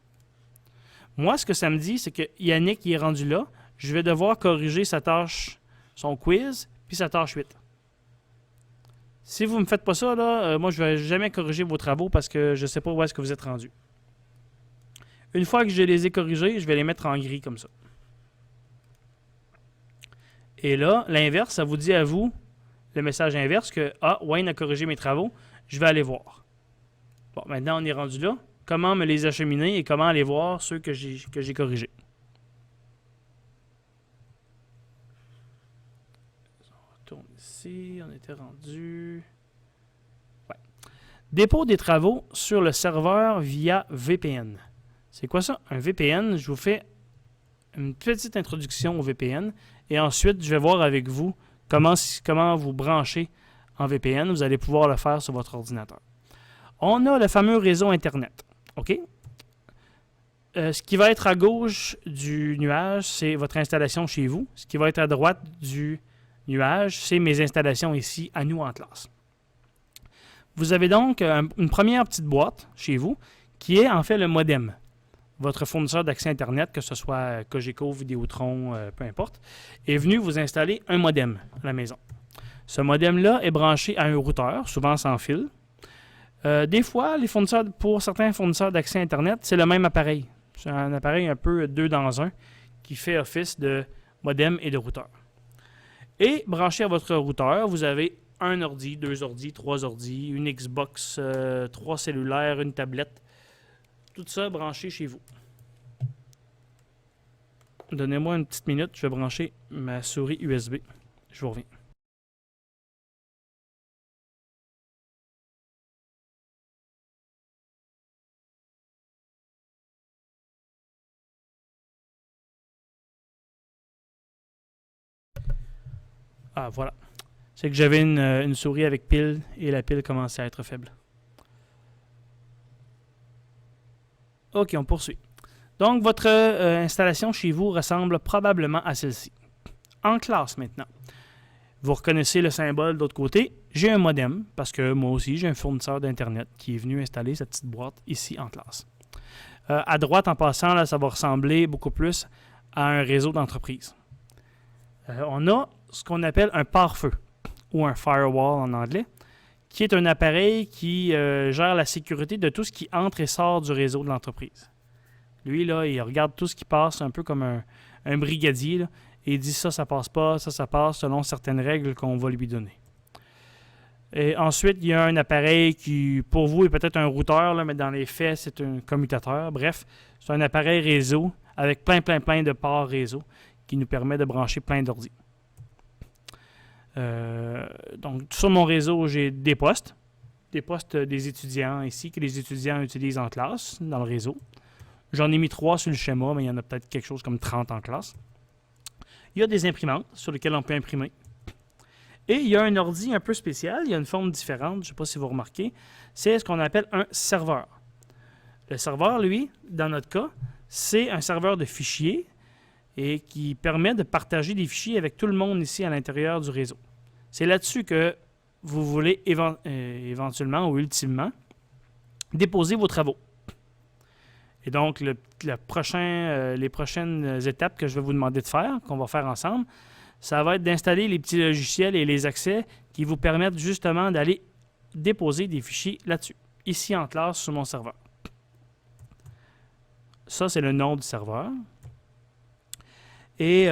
Moi, ce que ça me dit, c'est que Yannick, il est rendu là. Je vais devoir corriger sa tâche, son quiz, puis sa tâche 8. Si vous ne me faites pas ça, là, moi, je ne vais jamais corriger vos travaux parce que je ne sais pas où est-ce que vous êtes rendu. Une fois que je les ai corrigés, je vais les mettre en gris comme ça. Et là, l'inverse, ça vous dit à vous, le message inverse, que Wayne a corrigé mes travaux, je vais aller voir. Bon, maintenant, on est rendu là. Comment me les acheminer et comment aller voir ceux que j'ai corrigés. ici, on était rendu... Ouais. Dépôt des travaux sur le serveur via VPN. C'est quoi ça? Un VPN, je vous fais une petite introduction au VPN et ensuite, je vais voir avec vous comment vous brancher en VPN. Vous allez pouvoir le faire sur votre ordinateur. On a le fameux réseau Internet. OK? Ce qui va être à gauche du nuage, c'est votre installation chez vous. Ce qui va être à droite du nuage, c'est mes installations ici, à nous en classe. Vous avez donc une première petite boîte chez vous qui est en fait le modem. Votre fournisseur d'accès Internet, que ce soit Cogeco, Vidéotron, peu importe, est venu vous installer un modem à la maison. Ce modem-là est branché à un routeur, souvent sans fil. Des fois, pour certains fournisseurs d'accès Internet, c'est le même appareil. C'est un appareil un peu 2 dans 1 qui fait office de modem et de routeur. Et branché à votre routeur, vous avez un ordi, 2 ordis, 3 ordis, une Xbox, 3 cellulaires, une tablette. Tout ça branché chez vous. Donnez-moi une petite minute, je vais brancher ma souris USB. Je vous reviens. Ah, voilà. C'est que j'avais une souris avec pile et la pile commençait à être faible. OK, on poursuit. Donc, votre installation chez vous ressemble probablement à celle-ci. En classe maintenant. Vous reconnaissez le symbole de l'autre côté. J'ai un modem, parce que moi aussi, j'ai un fournisseur d'Internet qui est venu installer cette petite boîte ici en classe. À droite, en passant, là, ça va ressembler beaucoup plus à un réseau d'entreprise. On a ce qu'on appelle un pare-feu, ou un firewall en anglais, qui est un appareil qui gère la sécurité de tout ce qui entre et sort du réseau de l'entreprise. Lui, là, il regarde tout ce qui passe, un peu comme un brigadier, là, et il dit ça passe pas, ça passe, selon certaines règles qu'on va lui donner. Et ensuite, il y a un appareil qui, pour vous, est peut-être un routeur, là, mais dans les faits, c'est un commutateur. Bref, c'est un appareil réseau avec plein de ports réseau qui nous permet de brancher plein d'ordi. Donc, sur mon réseau, j'ai des postes des étudiants ici que les étudiants utilisent en classe, dans le réseau. J'en ai mis 3 sur le schéma, mais il y en a peut-être quelque chose comme 30 en classe. Il y a des imprimantes sur lesquelles on peut imprimer. Et il y a un ordi un peu spécial, il y a une forme différente, je ne sais pas si vous remarquez, c'est ce qu'on appelle un serveur. Le serveur, lui, dans notre cas, c'est un serveur de fichiers et qui permet de partager des fichiers avec tout le monde ici à l'intérieur du réseau. C'est là-dessus que vous voulez éventuellement ou ultimement déposer vos travaux. Et donc, les prochaines étapes que je vais vous demander de faire, qu'on va faire ensemble, ça va être d'installer les petits logiciels et les accès qui vous permettent justement d'aller déposer des fichiers là-dessus, ici en classe sur mon serveur. Ça, c'est le nom du serveur. Et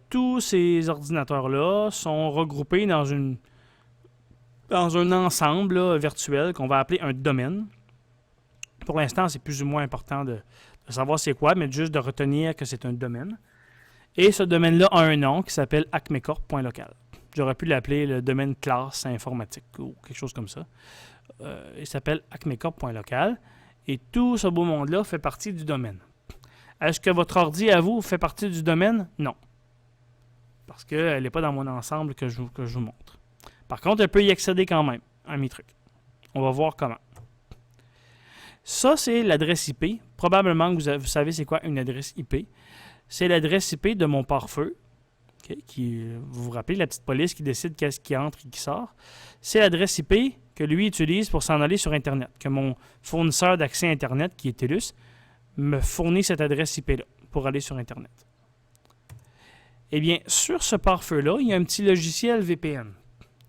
tous ces ordinateurs-là sont regroupés dans un ensemble là, virtuel qu'on va appeler un domaine. Pour l'instant, c'est plus ou moins important de savoir c'est quoi, mais juste de retenir que c'est un domaine. Et ce domaine-là a un nom qui s'appelle acmecorp.local. J'aurais pu l'appeler le domaine classe informatique ou quelque chose comme ça. Il s'appelle acmecorp.local. Et tout ce beau monde-là fait partie du domaine. Est-ce que votre ordi à vous fait partie du domaine? Non. Parce qu'elle n'est pas dans mon ensemble que je vous montre. Par contre, elle peut y accéder quand même à mes trucs. On va voir comment. Ça, c'est l'adresse IP. Probablement que vous savez c'est quoi une adresse IP. C'est l'adresse IP de mon pare-feu. Okay, vous vous rappelez, la petite police qui décide qu'est-ce qui entre et qui sort. C'est l'adresse IP que lui utilise pour s'en aller sur Internet. Que mon fournisseur d'accès Internet, qui est TELUS, me fournit cette adresse IP-là pour aller sur Internet. Eh bien, sur ce pare-feu-là, il y a un petit logiciel VPN.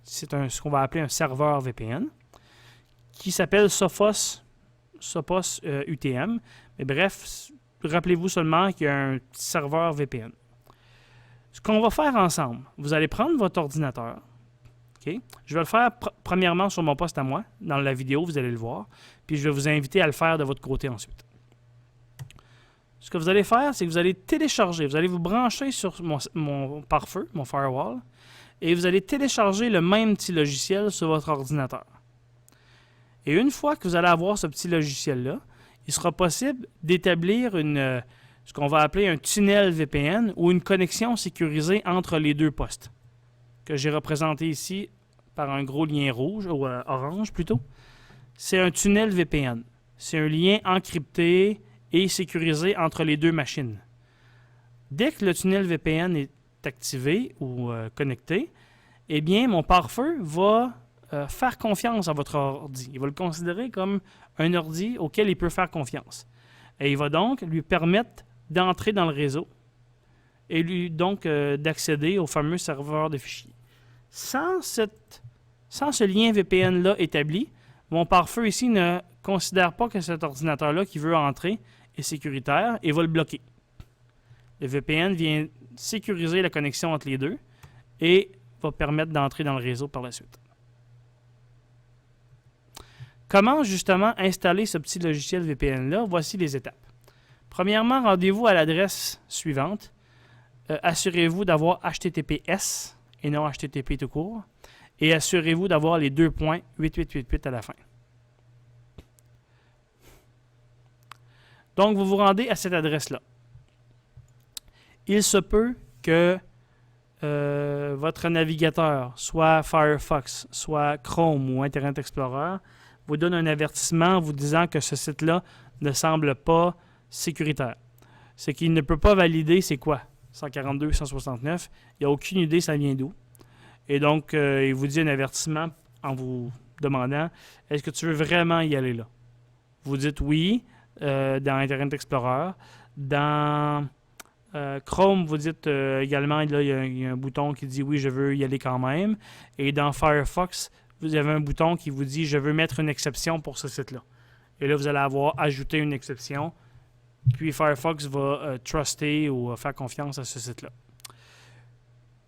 C'est ce qu'on va appeler un serveur VPN qui s'appelle Sophos UTM. Mais bref, rappelez-vous seulement qu'il y a un petit serveur VPN. Ce qu'on va faire ensemble, vous allez prendre votre ordinateur. Okay? Je vais le faire premièrement sur mon poste à moi. Dans la vidéo, vous allez le voir. Puis je vais vous inviter à le faire de votre côté ensuite. Ce que vous allez faire, c'est que vous allez télécharger. Vous allez vous brancher sur mon pare-feu, mon firewall. et vous allez télécharger le même petit logiciel sur votre ordinateur. Et une fois que vous allez avoir ce petit logiciel-là, il sera possible d'établir ce qu'on va appeler un tunnel VPN ou une connexion sécurisée entre les deux postes, que j'ai représenté ici par un gros lien rouge, ou orange plutôt. C'est un tunnel VPN. C'est un lien encrypté et sécurisé entre les deux machines. Dès que le tunnel VPN est activé ou connecté, eh bien, mon pare-feu va faire confiance à votre ordi. Il va le considérer comme un ordi auquel il peut faire confiance. Et il va donc lui permettre d'entrer dans le réseau et lui donc d'accéder au fameux serveur de fichiers. Sans ce lien VPN-là établi, mon pare-feu ici ne considère pas que cet ordinateur-là qui veut entrer est sécuritaire et va le bloquer. Le VPN vient sécuriser la connexion entre les deux et va permettre d'entrer dans le réseau par la suite. Comment justement installer ce petit logiciel VPN-là? Voici les étapes. Premièrement, rendez-vous à l'adresse suivante. Assurez-vous d'avoir HTTPS et non HTTP tout court. Et assurez-vous d'avoir les 2.8888 à la fin. Donc, vous vous rendez à cette adresse-là. Il se peut que votre navigateur, soit Firefox, soit Chrome ou Internet Explorer, vous donne un avertissement vous disant que ce site-là ne semble pas sécuritaire. C'est qu'il ne peut pas valider c'est quoi 142, 169. Il n'y a aucune idée ça vient d'où. Et donc, il vous dit un avertissement en vous demandant est-ce que tu veux vraiment y aller là? Vous dites oui dans Internet Explorer. Dans Chrome, vous dites également, là, il y a un bouton qui dit oui, je veux y aller quand même. Et dans Firefox, vous avez un bouton qui vous dit je veux mettre une exception pour ce site-là. Et là, vous allez avoir ajouté une exception. Puis Firefox va truster ou faire confiance à ce site-là.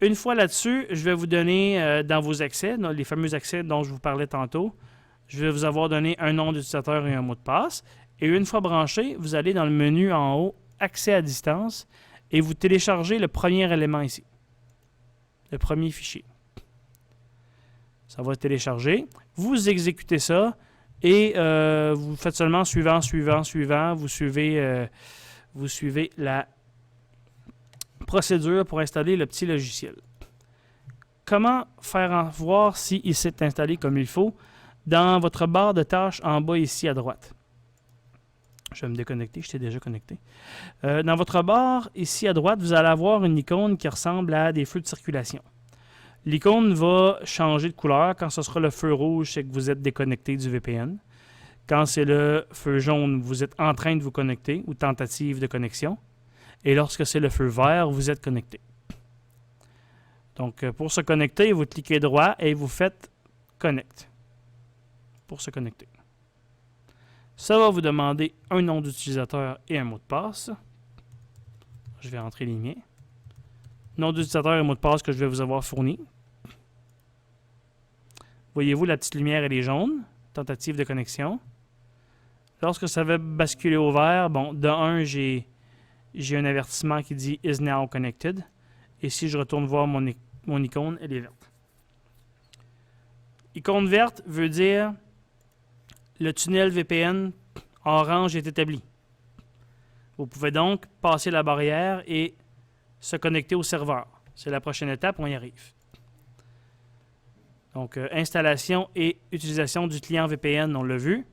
Une fois là-dessus, je vais vous donner dans vos accès, dans les fameux accès dont je vous parlais tantôt, je vais vous avoir donné un nom d'utilisateur et un mot de passe. Et une fois branché, vous allez dans le menu en haut, accès à distance, et vous téléchargez le premier élément ici, le premier fichier. Ça va télécharger. Vous exécutez ça et vous faites seulement suivant. Vous suivez la procédure pour installer le petit logiciel. Comment faire voir s'il s'est installé comme il faut? Dans votre barre de tâches en bas ici à droite. Je vais me déconnecter, j'étais déjà connecté. Dans votre barre ici à droite, vous allez avoir une icône qui ressemble à des feux de circulation. L'icône va changer de couleur. Quand ce sera le feu rouge, c'est que vous êtes déconnecté du VPN. Quand c'est le feu jaune, vous êtes en train de vous connecter ou tentative de connexion. Et lorsque c'est le feu vert, vous êtes connecté. Donc, pour se connecter, vous cliquez droit et vous faites Connect. Pour se connecter. Ça va vous demander un nom d'utilisateur et un mot de passe. Je vais entrer les miens. Nom d'utilisateur et mot de passe que je vais vous avoir fourni. Voyez-vous, la petite lumière, elle est jaune. Tentative de connexion. Lorsque ça va basculer au vert, bon, de 1, j'ai un avertissement qui dit Is now connected. Et si je retourne voir mon icône, elle est verte. Icône verte veut dire le tunnel VPN orange est établi. Vous pouvez donc passer la barrière et se connecter au serveur. C'est la prochaine étape, on y arrive. Donc, installation et utilisation du client VPN, on l'a vu.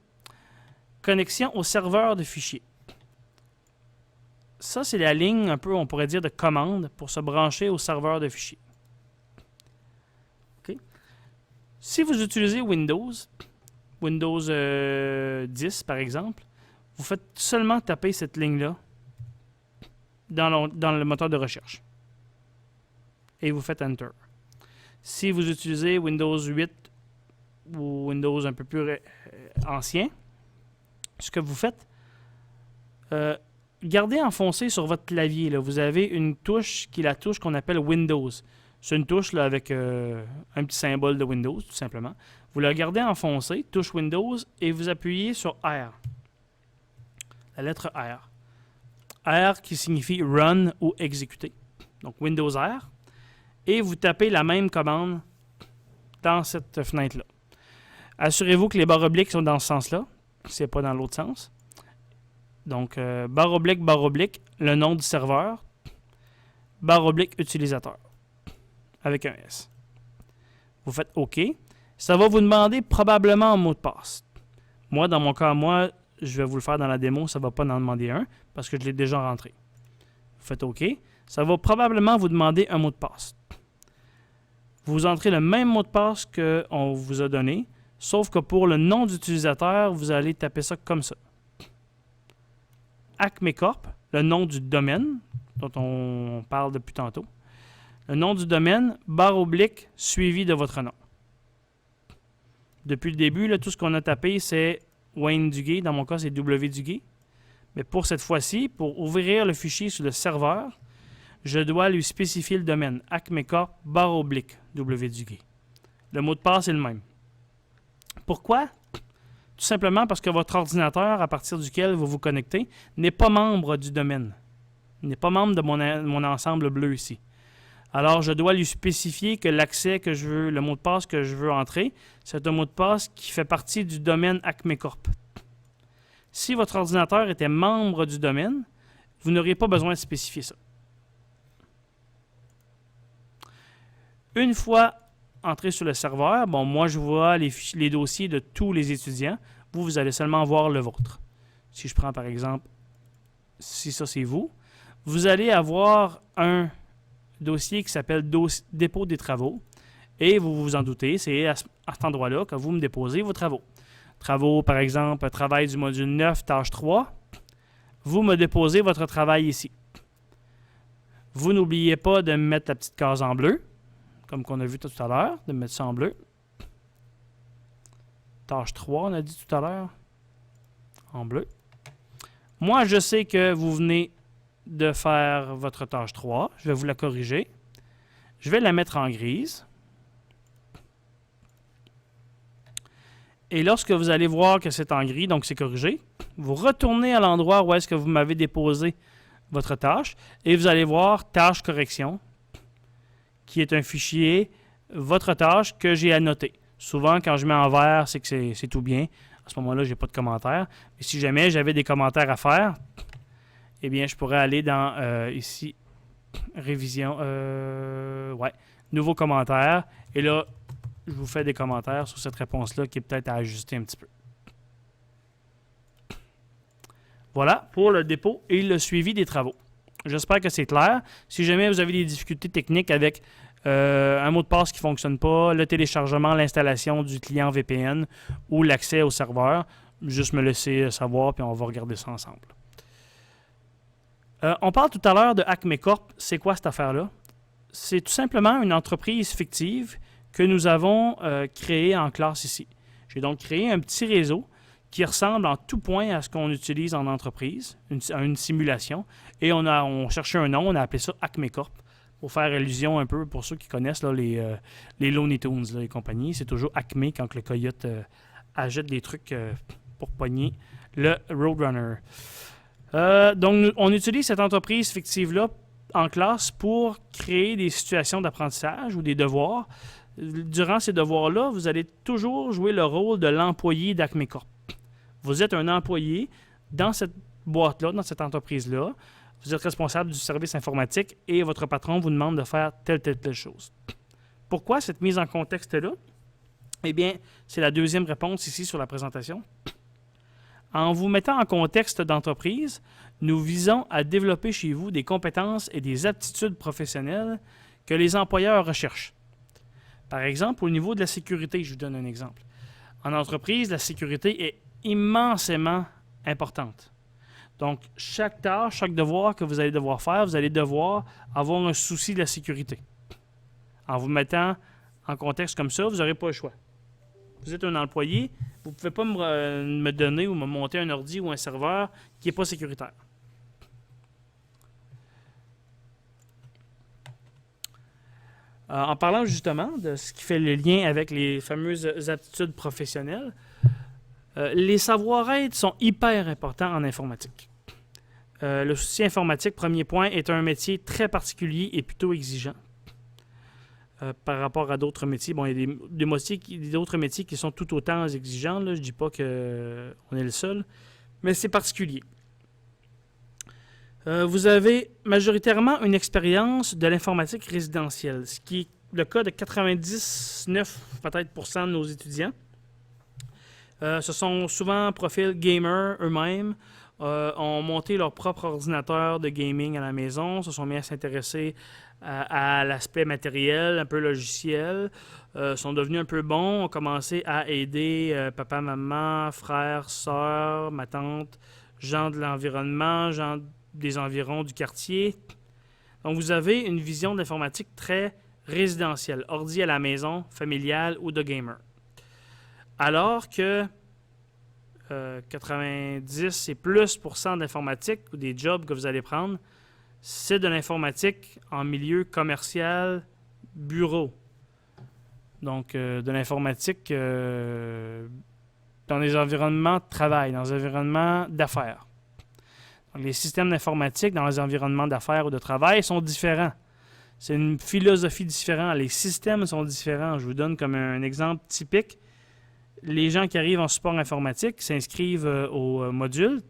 Connexion au serveur de fichiers. Ça, c'est la ligne, un peu, on pourrait dire, de commande pour se brancher au serveur de fichiers. Okay. Si vous utilisez Windows 10 par exemple, vous faites seulement taper cette ligne-là dans le moteur de recherche. Et vous faites Enter. Si vous utilisez Windows 8 ou Windows un peu plus ancien, ce que vous faites, gardez enfoncé sur votre clavier. Là, vous avez une touche qui est la touche qu'on appelle Windows. C'est une touche là, avec un petit symbole de Windows, tout simplement. Vous la gardez enfoncée, touche Windows, et vous appuyez sur R. La lettre R. R qui signifie Run ou Exécuter. Donc Windows R. et vous tapez la même commande dans cette fenêtre-là. Assurez-vous que les barres obliques sont dans ce sens-là, si ce n'est pas dans l'autre sens. Donc, barre oblique, le nom du serveur, barre oblique utilisateur, avec un S. Vous faites OK. Ça va vous demander probablement un mot de passe. Moi, dans mon cas, je vais vous le faire dans la démo, ça ne va pas en demander un, parce que je l'ai déjà rentré. Vous faites OK. Ça va probablement vous demander un mot de passe. Vous entrez le même mot de passe qu'on vous a donné, sauf que pour le nom d'utilisateur, vous allez taper ça comme ça. Acme Corp, le nom du domaine, dont on parle depuis tantôt. Le nom du domaine, barre oblique, suivi de votre nom. Depuis le début, là, tout ce qu'on a tapé, c'est Wayne Duguay. Dans mon cas, c'est W. Duguay. Mais pour cette fois-ci, pour ouvrir le fichier sur le serveur, je dois lui spécifier le domaine. Acme Corp, barre oblique, W. Duguay. Le mot de passe est le même. Pourquoi? Tout simplement parce que votre ordinateur, à partir duquel vous vous connectez, n'est pas membre du domaine. Il n'est pas membre de mon ensemble bleu ici. Alors, je dois lui spécifier que l'accès que je veux, le mot de passe que je veux entrer, c'est un mot de passe qui fait partie du domaine Acme Corp. Si votre ordinateur était membre du domaine, vous n'auriez pas besoin de spécifier ça. Une fois entré sur le serveur, bon, moi je vois les dossiers de tous les étudiants. Vous allez seulement voir le vôtre. Si je prends par exemple, si ça c'est vous, vous allez avoir un dossier qui s'appelle dépôt des travaux. Et vous vous en doutez, c'est à cet endroit-là que vous me déposez vos travaux. Travaux, par exemple, travail du module 9, tâche 3. Vous me déposez votre travail ici. Vous n'oubliez pas de mettre la petite case en bleu, comme qu'on a vu tout à l'heure, de mettre ça en bleu. Tâche 3, on a dit tout à l'heure, en bleu. Moi, je sais que vous venez de faire votre tâche 3. Je vais vous la corriger. Je vais la mettre en grise. Et lorsque vous allez voir que c'est en gris, donc c'est corrigé, vous retournez à l'endroit où est-ce que vous m'avez déposé votre tâche et vous allez voir tâche correction, qui est un fichier, votre tâche que j'ai annoté. Souvent, quand je mets en vert, c'est que c'est tout bien. À ce moment-là, je n'ai pas de commentaires. Mais si jamais j'avais des commentaires à faire, eh bien, je pourrais aller dans, ici, révision, nouveau commentaire. Et là, je vous fais des commentaires sur cette réponse-là qui est peut-être à ajuster un petit peu. Voilà pour le dépôt et le suivi des travaux. J'espère que c'est clair. Si jamais vous avez des difficultés techniques avec un mot de passe qui ne fonctionne pas, le téléchargement, l'installation du client VPN ou l'accès au serveur, juste me laisser savoir puis on va regarder ça ensemble. On parle tout à l'heure de Acme Corp. C'est quoi cette affaire-là? C'est tout simplement une entreprise fictive que nous avons créée en classe ici. J'ai donc créé un petit réseau qui ressemble en tout point à ce qu'on utilise en entreprise, une simulation. Et on cherchait un nom, on a appelé ça Acme Corp, pour faire allusion un peu, pour ceux qui connaissent là, les Looney Tunes là, et compagnie. C'est toujours Acme quand le coyote achète des trucs pour pogner le Roadrunner. Donc, on utilise cette entreprise fictive-là en classe pour créer des situations d'apprentissage ou des devoirs. Durant ces devoirs-là, vous allez toujours jouer le rôle de l'employé d'Acme Corp. Vous êtes un employé dans cette boîte-là, dans cette entreprise-là. Vous êtes responsable du service informatique et votre patron vous demande de faire telle chose. Pourquoi cette mise en contexte-là? Eh bien, c'est la deuxième réponse ici sur la présentation. En vous mettant en contexte d'entreprise, nous visons à développer chez vous des compétences et des aptitudes professionnelles que les employeurs recherchent. Par exemple, au niveau de la sécurité, je vous donne un exemple. En entreprise, la sécurité est immensément importante. Donc, chaque tâche, chaque devoir que vous allez devoir faire, vous allez devoir avoir un souci de la sécurité. En vous mettant en contexte comme ça, vous n'aurez pas le choix. Vous êtes un employé, vous ne pouvez pas me donner ou me monter un ordi ou un serveur qui n'est pas sécuritaire. En parlant justement de ce qui fait le lien avec les fameuses aptitudes professionnelles, les savoir-être sont hyper importants en informatique. Le soutien informatique, premier point, est un métier très particulier et plutôt exigeant. par rapport à d'autres métiers. Bon, il y a d'autres métiers qui sont tout autant exigeants. Là. Je ne dis pas qu'on est le seul, mais c'est particulier. Vous avez majoritairement une expérience de l'informatique résidentielle, ce qui est le cas de 99 peut-être % de nos étudiants. Ce sont souvent profils gamers eux-mêmes, ont monté leur propre ordinateur de gaming à la maison, se sont mis à s'intéresser à l'aspect matériel, un peu logiciel, sont devenus un peu bons, ont commencé à aider papa, maman, frère, soeur, ma tante, gens de l'environnement, gens des environs du quartier. Donc, vous avez une vision de l'informatique très résidentielle, ordi à la maison, familiale ou de gamer. Alors que 90 et plus % d'informatique ou des jobs que vous allez prendre, c'est de l'informatique en milieu commercial, bureau. Donc, de l'informatique dans les environnements de travail, dans les environnements d'affaires. Donc, les systèmes d'informatique dans les environnements d'affaires ou de travail sont différents. C'est une philosophie différente. Les systèmes sont différents. Je vous donne comme un exemple typique. Les gens qui arrivent en support informatique s'inscrivent au module,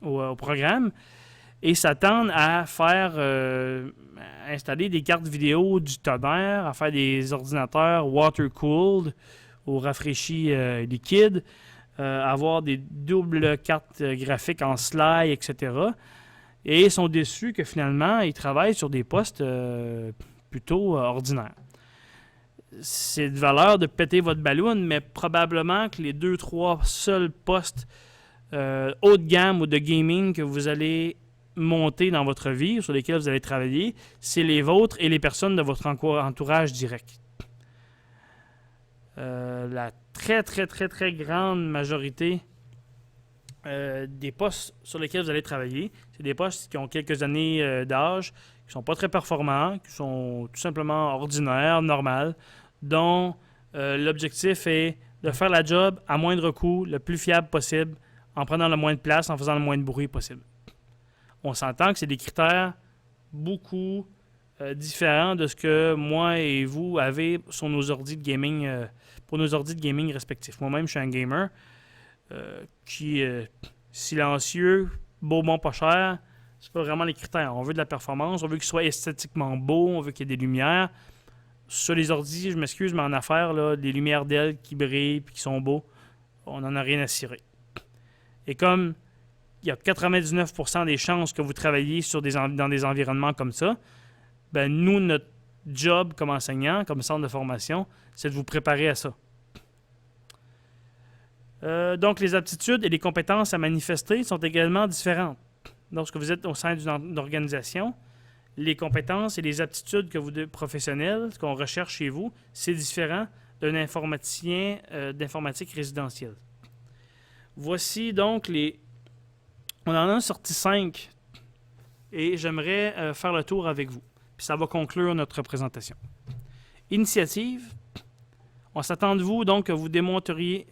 au programme, et s'attendent à faire installer des cartes vidéo du tonnerre, à faire des ordinateurs water-cooled ou rafraîchis liquides, avoir des doubles cartes graphiques en slide, etc. Et ils sont déçus que finalement, ils travaillent sur des postes plutôt ordinaires. C'est de valeur de péter votre ballon, mais probablement que les 2-3 seuls postes haut de gamme ou de gaming que vous allez monter dans votre vie, sur lesquels vous allez travailler, c'est les vôtres et les personnes de votre entourage direct. La très, très, très, très grande majorité des postes sur lesquels vous allez travailler, c'est des postes qui ont quelques années d'âge, qui ne sont pas très performants, qui sont tout simplement ordinaires, normales, dont l'objectif est de faire la job à moindre coût, le plus fiable possible, en prenant le moins de place, en faisant le moins de bruit possible. On s'entend que c'est des critères beaucoup différents de ce que moi et vous avez sur nos ordi de gaming, pour nos ordi de gaming respectifs. Moi-même, je suis un gamer qui est silencieux, beau, bon, pas cher. C'est pas vraiment les critères. On veut de la performance, on veut qu'il soit esthétiquement beau, on veut qu'il y ait des lumières. Sur les ordis, je m'excuse, mais en affaires, là, des lumières d'ailes qui brillent et qui sont beaux, on n'en a rien à cirer. Et comme il y a 99% des chances que vous travaillez dans des environnements comme ça, ben nous, notre job comme enseignant, comme centre de formation, c'est de vous préparer à ça. Donc, les aptitudes et les compétences à manifester sont également différentes. Lorsque vous êtes au sein d'une organisation, les compétences et les aptitudes que vous professionnelles, ce qu'on recherche chez vous, c'est différent d'un informaticien d'informatique résidentielle. Voici donc on en a sorti 5 et j'aimerais faire le tour avec vous. Puis ça va conclure notre présentation. Initiative. On s'attend de vous donc que vous démontiez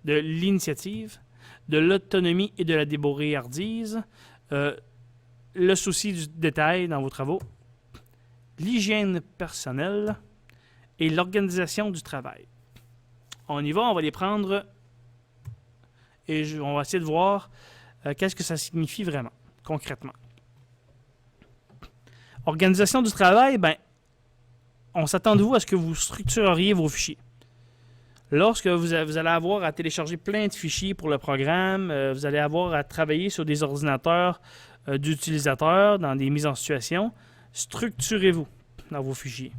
de l'initiative, de l'autonomie et de la débrouillardise, le souci du détail dans vos travaux, l'hygiène personnelle et l'organisation du travail. On y va, on va les prendre et on va essayer de voir qu'est-ce que ça signifie vraiment, concrètement. Organisation du travail, ben, on s'attend de vous à ce que vous structureriez vos fichiers. Lorsque vous allez avoir à télécharger plein de fichiers pour le programme, vous allez avoir à travailler sur des ordinateurs d'utilisateurs, dans des mises en situation, structurez-vous dans vos fichiers.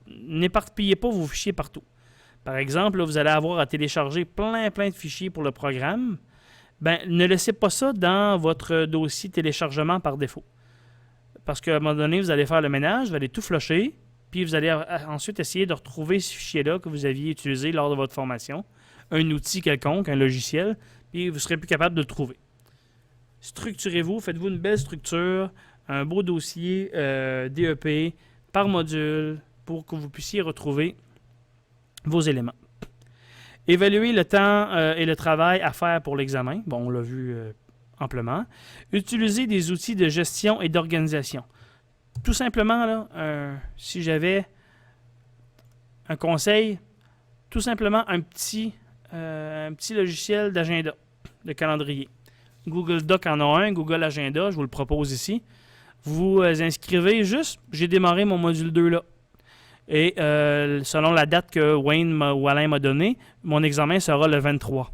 N'éparpillez pas vos fichiers partout. Par exemple, là, vous allez avoir à télécharger plein de fichiers pour le programme. Ben, ne laissez pas ça dans votre dossier téléchargement par défaut. Parce qu'à un moment donné, vous allez faire le ménage, vous allez tout flusher, puis vous allez ensuite essayer de retrouver ce fichier-là que vous aviez utilisé lors de votre formation, un outil quelconque, un logiciel, puis vous ne serez plus capable de le trouver. Structurez-vous, faites-vous une belle structure, un beau dossier DEP par module pour que vous puissiez retrouver vos éléments. Évaluez le temps et le travail à faire pour l'examen. Bon, on l'a vu amplement. Utilisez des outils de gestion et d'organisation. Tout simplement, là, si j'avais un conseil, tout simplement un petit logiciel d'agenda, de calendrier. Google Doc en a un, Google Agenda, je vous le propose ici. Vous inscrivez juste, j'ai démarré mon module 2 là. Et selon la date que Wayne ou Alain m'a donnée, mon examen sera le 23.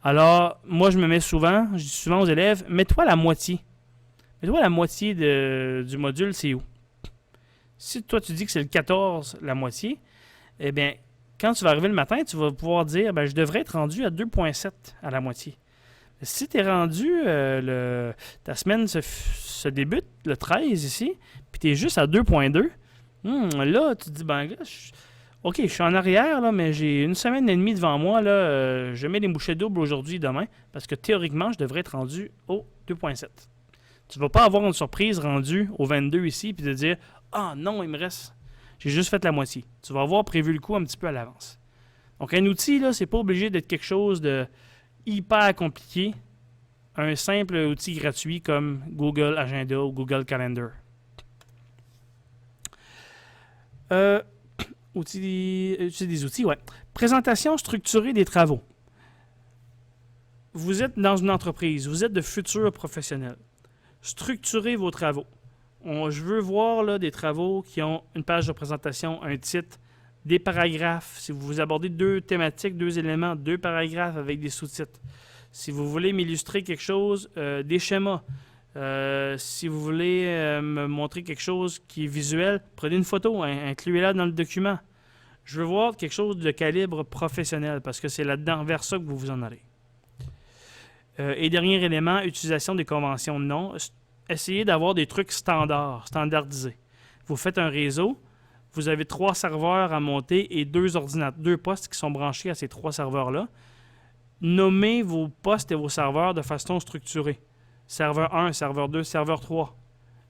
Alors, moi, je dis souvent aux élèves, mets-toi la moitié. Mets-toi la moitié du module, c'est où? Si toi, tu dis que c'est le 14, la moitié, eh bien, quand tu vas arriver le matin, tu vas pouvoir dire, je devrais être rendu à 2,7 à la moitié. Si tu es rendu, ta semaine se débute le 13 ici, puis tu es juste à 2,2, là, tu te dis, OK, je suis en arrière, là, mais j'ai une semaine et demie devant moi. Là, je mets les bouchées doubles aujourd'hui et demain, parce que théoriquement, je devrais être rendu au 2,7. Tu ne vas pas avoir une surprise rendue au 22 ici, puis de dire, non, il me reste, j'ai juste fait la moitié. Tu vas avoir prévu le coup un petit peu à l'avance. Donc, un outil, là, c'est pas obligé d'être quelque chose de hyper compliqué. Un simple outil gratuit comme Google Agenda ou Google Calendar. Des outils, ouais. Présentation structurée des travaux. Vous êtes dans une entreprise, vous êtes de futurs professionnels. Structurez vos travaux. Je veux voir là, des travaux qui ont une page de présentation, un titre, des paragraphes. Si vous abordez 2 thématiques, 2 éléments, 2 paragraphes avec des sous-titres. Si vous voulez m'illustrer quelque chose, des schémas. Si vous voulez me montrer quelque chose qui est visuel, prenez une photo, incluez-la dans le document. Je veux voir quelque chose de calibre professionnel parce que c'est là-dedans, vers ça que vous vous en allez. Et dernier élément, utilisation des conventions de nom. Essayez d'avoir des trucs standardisés. Vous faites un réseau, vous avez 3 serveurs à monter et 2 postes qui sont branchés à ces 3 serveurs-là. Nommez vos postes et vos serveurs de façon structurée. Serveur 1, serveur 2, serveur 3.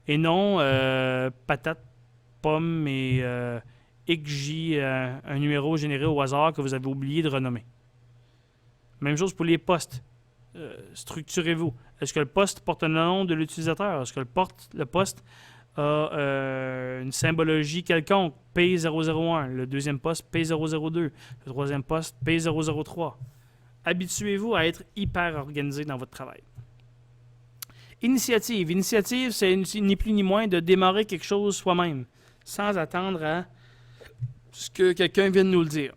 Et non patate, pomme et XJ, un numéro généré au hasard que vous avez oublié de renommer. Même chose pour les postes. Structurez-vous. Est-ce que le poste porte le nom de l'utilisateur? Est-ce que le poste a une symbologie quelconque? P001. Le deuxième poste, P002. Le troisième poste, P003. Habituez-vous à être hyper organisé dans votre travail. Initiative. Initiative, c'est ni plus ni moins de démarrer quelque chose soi-même, sans attendre à ce que quelqu'un vienne nous le dire.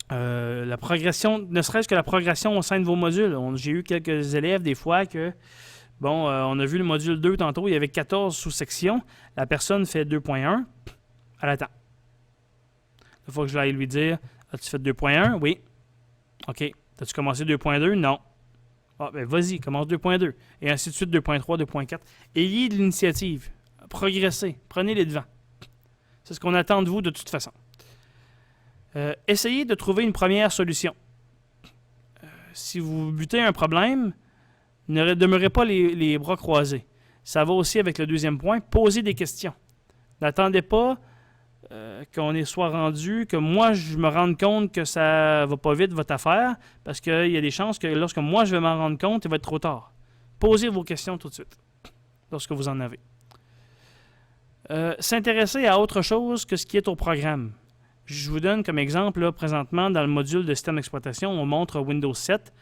La progression, ne serait-ce que la progression au sein de vos modules. J'ai eu quelques élèves des fois que, on a vu le module 2 tantôt, il y avait 14 sous-sections. La personne fait 2.1, elle attend. Il faut que je l'aille lui dire, as-tu fait 2.1? Oui. OK. As-tu commencé 2.2? Non. Vas-y, commence 2.2. Et ainsi de suite, 2.3, 2.4. Ayez de l'initiative. Progressez. Prenez les devants. C'est ce qu'on attend de vous de toute façon. Essayez de trouver une première solution. Si vous butez un problème, ne demeurez pas les bras croisés. Ça va aussi avec le deuxième point. Posez des questions. N'attendez pas qu'on soit rendu, que moi je me rende compte que ça va pas vite votre affaire, parce qu'il y a des chances que lorsque moi je vais m'en rendre compte, il va être trop tard. Posez vos questions tout de suite, lorsque vous en avez. S'intéresser à autre chose que ce qui est au programme. Je vous donne comme exemple, là, présentement, dans le module de système d'exploitation, on montre Windows 7.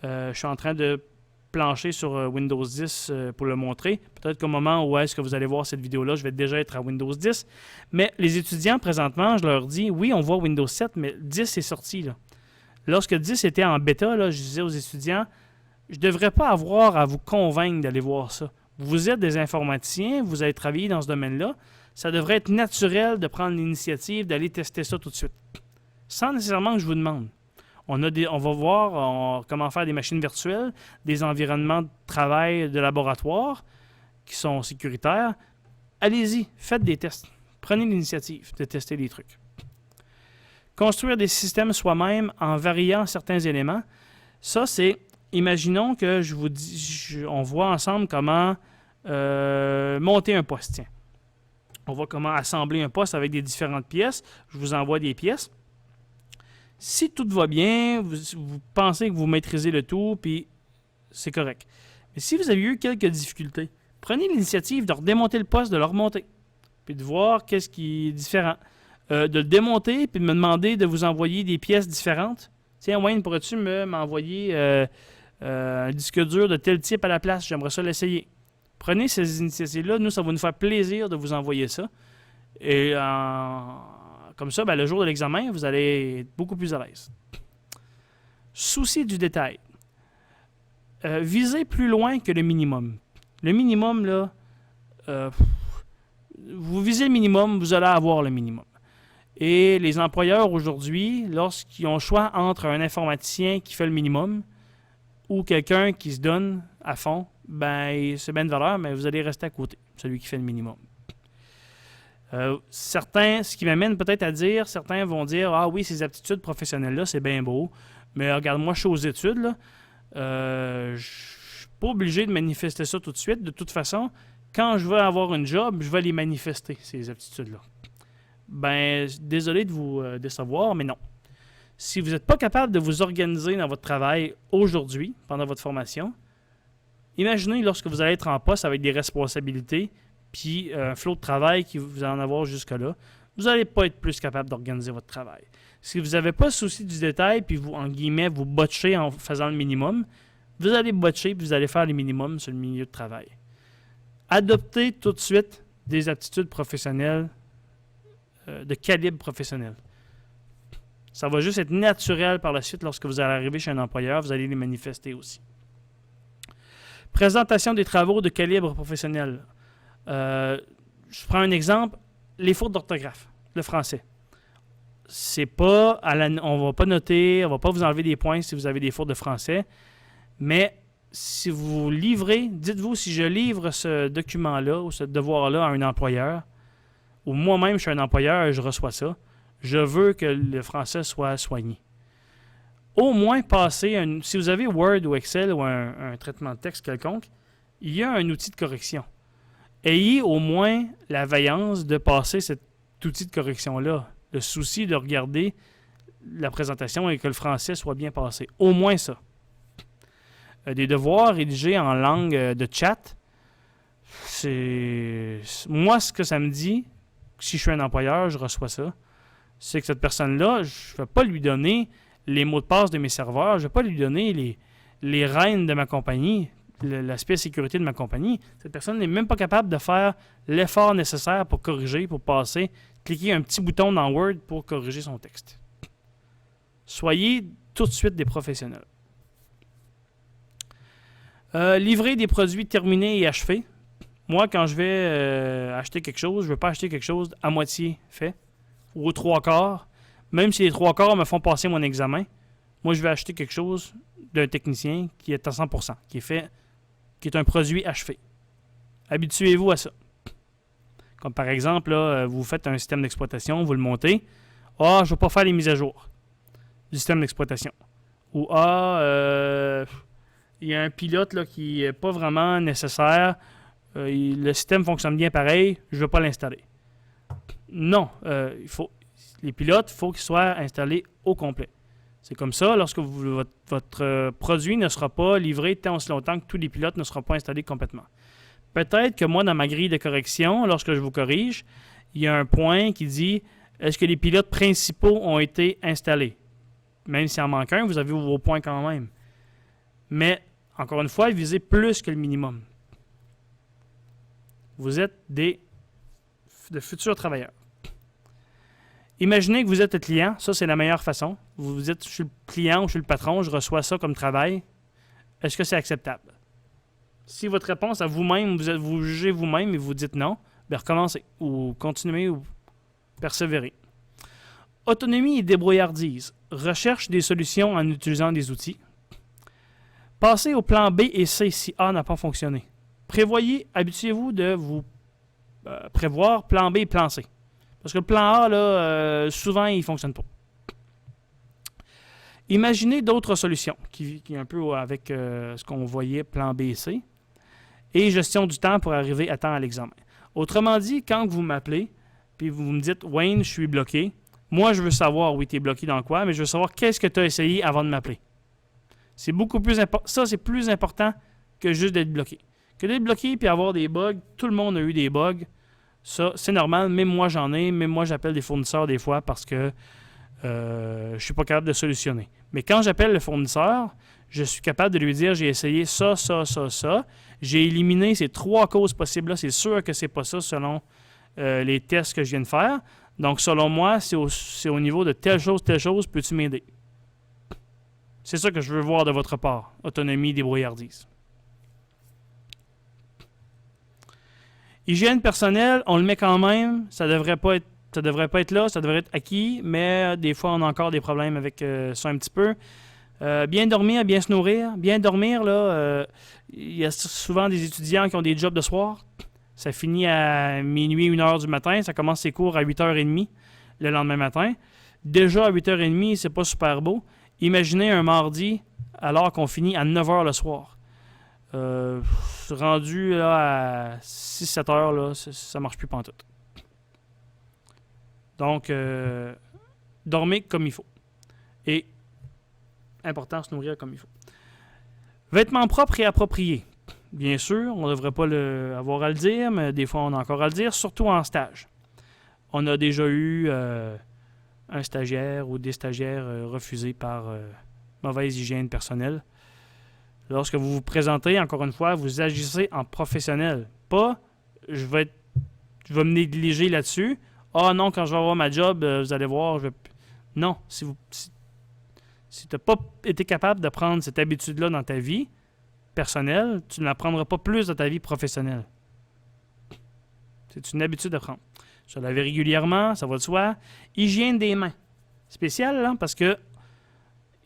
Je suis en train de plancher sur Windows 10 pour le montrer. Peut-être qu'au moment où est-ce que vous allez voir cette vidéo-là, je vais déjà être à Windows 10. Mais les étudiants, présentement, je leur dis, oui, on voit Windows 7, mais 10 est sorti. Là. Lorsque 10 était en bêta, là, je disais aux étudiants, je ne devrais pas avoir à vous convaincre d'aller voir ça. Vous êtes des informaticiens, vous avez travaillé dans ce domaine-là. Ça devrait être naturel de prendre l'initiative d'aller tester ça tout de suite. Sans nécessairement que je vous demande. On va voir comment faire des machines virtuelles, des environnements de travail de laboratoire qui sont sécuritaires. Allez-y, faites des tests. Prenez l'initiative de tester des trucs. Construire des systèmes soi-même en variant certains éléments. Ça, c'est, imaginons que on voit ensemble comment monter un poste. Tiens. On voit comment assembler un poste avec des différentes pièces. Je vous envoie des pièces. Si tout va bien, vous pensez que vous maîtrisez le tout, puis c'est correct. Mais si vous avez eu quelques difficultés, Prenez l'initiative de redémonter le poste, de le remonter, puis de voir qu'est-ce qui est différent. De le démonter, puis de me demander de vous envoyer des pièces différentes. Tiens, Wayne, pourrais-tu m'envoyer un disque dur de tel type à la place? J'aimerais ça l'essayer. Prenez ces initiatives-là. Nous, ça va nous faire plaisir de vous envoyer ça. Et comme ça, le jour de l'examen, vous allez être beaucoup plus à l'aise. Souci du détail. Visez plus loin que le minimum. Le minimum, là, vous visez le minimum, vous allez avoir le minimum. Et les employeurs aujourd'hui, lorsqu'ils ont le choix entre un informaticien qui fait le minimum ou quelqu'un qui se donne à fond, c'est bien de valeur, mais vous allez rester à côté, celui qui fait le minimum. Ce qui m'amène peut-être à dire, certains vont dire « Ah oui, ces aptitudes professionnelles-là, c'est bien beau, mais regarde-moi, je suis aux études, là. Je ne suis pas obligé de manifester ça tout de suite. De toute façon, quand je veux avoir un job, je vais les manifester, ces aptitudes-là. » Désolé de vous décevoir, mais non. Si vous n'êtes pas capable de vous organiser dans votre travail aujourd'hui, pendant votre formation, imaginez lorsque vous allez être en poste avec des responsabilités, puis un flot de travail que vous allez en avoir jusque-là, vous n'allez pas être plus capable d'organiser votre travail. Si vous n'avez pas le souci du détail, puis vous, en guillemets, vous botchez en faisant le minimum, vous allez botcher, puis vous allez faire le minimum sur le milieu de travail. Adoptez tout de suite des aptitudes professionnelles de calibre professionnel. Ça va juste être naturel par la suite lorsque vous allez arriver chez un employeur, vous allez les manifester aussi. Présentation des travaux de calibre professionnel. Je prends un exemple, les fautes d'orthographe, le français. C'est pas on va pas noter, on va pas vous enlever des points si vous avez des fautes de français, mais si vous livrez, dites-vous si je livre ce document-là ou ce devoir-là à un employeur, ou moi-même je suis un employeur et je reçois ça, je veux que le français soit soigné. Au moins passer, si vous avez Word ou Excel ou un traitement de texte quelconque, il y a un outil de correction. Ayez au moins la vaillance de passer cet outil de correction-là. Le souci de regarder la présentation et que le français soit bien passé. Au moins ça. Des devoirs rédigés en langue de chat, moi, ce que ça me dit, si je suis un employeur, je reçois ça, c'est que cette personne-là, je ne vais pas lui donner les mots de passe de mes serveurs, je ne vais pas lui donner les rênes de ma compagnie, l'aspect sécurité de ma compagnie. Cette personne n'est même pas capable de faire l'effort nécessaire pour corriger, pour passer, cliquer un petit bouton dans Word pour corriger son texte. Soyez tout de suite des professionnels. Livrer des produits terminés et achevés. Moi, quand je vais acheter quelque chose, je ne veux pas acheter quelque chose à moitié fait ou aux trois quarts. Même si les trois quarts me font passer mon examen, moi, je vais acheter quelque chose d'un technicien qui est à 100%, qui est un produit achevé. Habituez-vous à ça. Comme par exemple, là, vous faites un système d'exploitation, vous le montez. Je ne vais pas faire les mises à jour du système d'exploitation. Ou il y a un pilote là, qui n'est pas vraiment nécessaire. Le système fonctionne bien pareil, je ne veux pas l'installer. Non, les pilotes, il faut qu'ils soient installés au complet. C'est comme ça, lorsque votre produit ne sera pas livré tant aussi longtemps que tous les pilotes ne seront pas installés complètement. Peut-être que moi, dans ma grille de correction, lorsque je vous corrige, il y a un point qui dit « Est-ce que les pilotes principaux ont été installés? » Même s'il en manque un, vous avez vos points quand même. Mais, encore une fois, visez plus que le minimum. Vous êtes de futurs travailleurs. Imaginez que vous êtes le client, ça c'est la meilleure façon. Vous dites, je suis le client ou je suis le patron, je reçois ça comme travail. Est-ce que c'est acceptable? Si votre réponse à vous-même, vous jugez vous-même et vous dites non, recommencez ou continuez ou persévérez. Autonomie et débrouillardise. Recherche des solutions en utilisant des outils. Passez au plan B et C si A n'a pas fonctionné. Habituez-vous de vous prévoir plan B et plan C. Parce que le plan A, là, souvent, il ne fonctionne pas. Imaginez d'autres solutions, qui est un peu avec ce qu'on voyait, plan B et C, et gestion du temps pour arriver à temps à l'examen. Autrement dit, quand vous m'appelez, puis vous me dites « Wayne, je suis bloqué », moi, je veux savoir, oui, tu es bloqué dans quoi, mais je veux savoir qu'est-ce que tu as essayé avant de m'appeler. C'est beaucoup plus important. Ça, c'est plus important que juste d'être bloqué. Que d'être bloqué puis avoir des bugs, tout le monde a eu des bugs. Ça, c'est normal. Même moi, j'en ai. Même moi, j'appelle des fournisseurs des fois parce que je suis pas capable de solutionner. Mais quand j'appelle le fournisseur, je suis capable de lui dire j'ai essayé ça. J'ai éliminé ces 3 causes possibles-là. C'est sûr que c'est pas ça selon les tests que je viens de faire. Donc, selon moi, c'est au niveau de telle chose, peux-tu m'aider? C'est ça que je veux voir de votre part. Autonomie, débrouillardise. Hygiène personnelle, on le met quand même. Ça devrait pas être là, ça devrait être acquis, mais des fois, on a encore des problèmes avec ça un petit peu. Bien dormir, bien se nourrir. Bien dormir, là, il y a souvent des étudiants qui ont des jobs de soir. Ça finit à minuit, 1h du matin. Ça commence ses cours à 8h30 le lendemain matin. Déjà à 8h30, c'est pas super beau. Imaginez un mardi alors qu'on finit à 9h le soir. Rendu là, à 6-7 heures, là, ça marche plus pantoute. Donc, dormez comme il faut. Et, important, se nourrir comme il faut. Vêtements propres et appropriés. Bien sûr, on ne devrait pas avoir à le dire, mais des fois, on a encore à le dire, surtout en stage. On a déjà eu un stagiaire ou des stagiaires refusés par mauvaise hygiène personnelle. Lorsque vous vous présentez, encore une fois, vous agissez en professionnel. Pas, je vais me négliger là-dessus. Ah non, quand je vais avoir ma job, vous allez voir, Non, si tu n'as pas été capable de prendre cette habitude-là dans ta vie personnelle, tu ne la prendras pas plus dans ta vie professionnelle. C'est une habitude de prendre. Se laver régulièrement, ça va de soi. Hygiène des mains. Spécial, là, parce que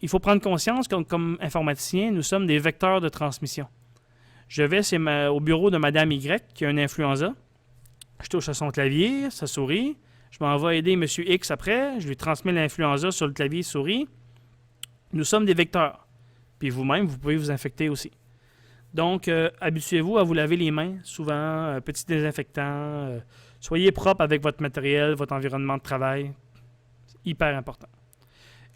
il faut prendre conscience que, comme informaticien, nous sommes des vecteurs de transmission. Je vais au bureau de Madame Y qui a une influenza. Je touche à son clavier, sa souris. Je m'en vais aider M. X après. Je lui transmets l'influenza sur le clavier souris. Nous sommes des vecteurs. Puis vous-même, vous pouvez vous infecter aussi. Donc, habituez-vous à vous laver les mains, souvent, petit désinfectant. Soyez propre avec votre matériel, votre environnement de travail. C'est hyper important.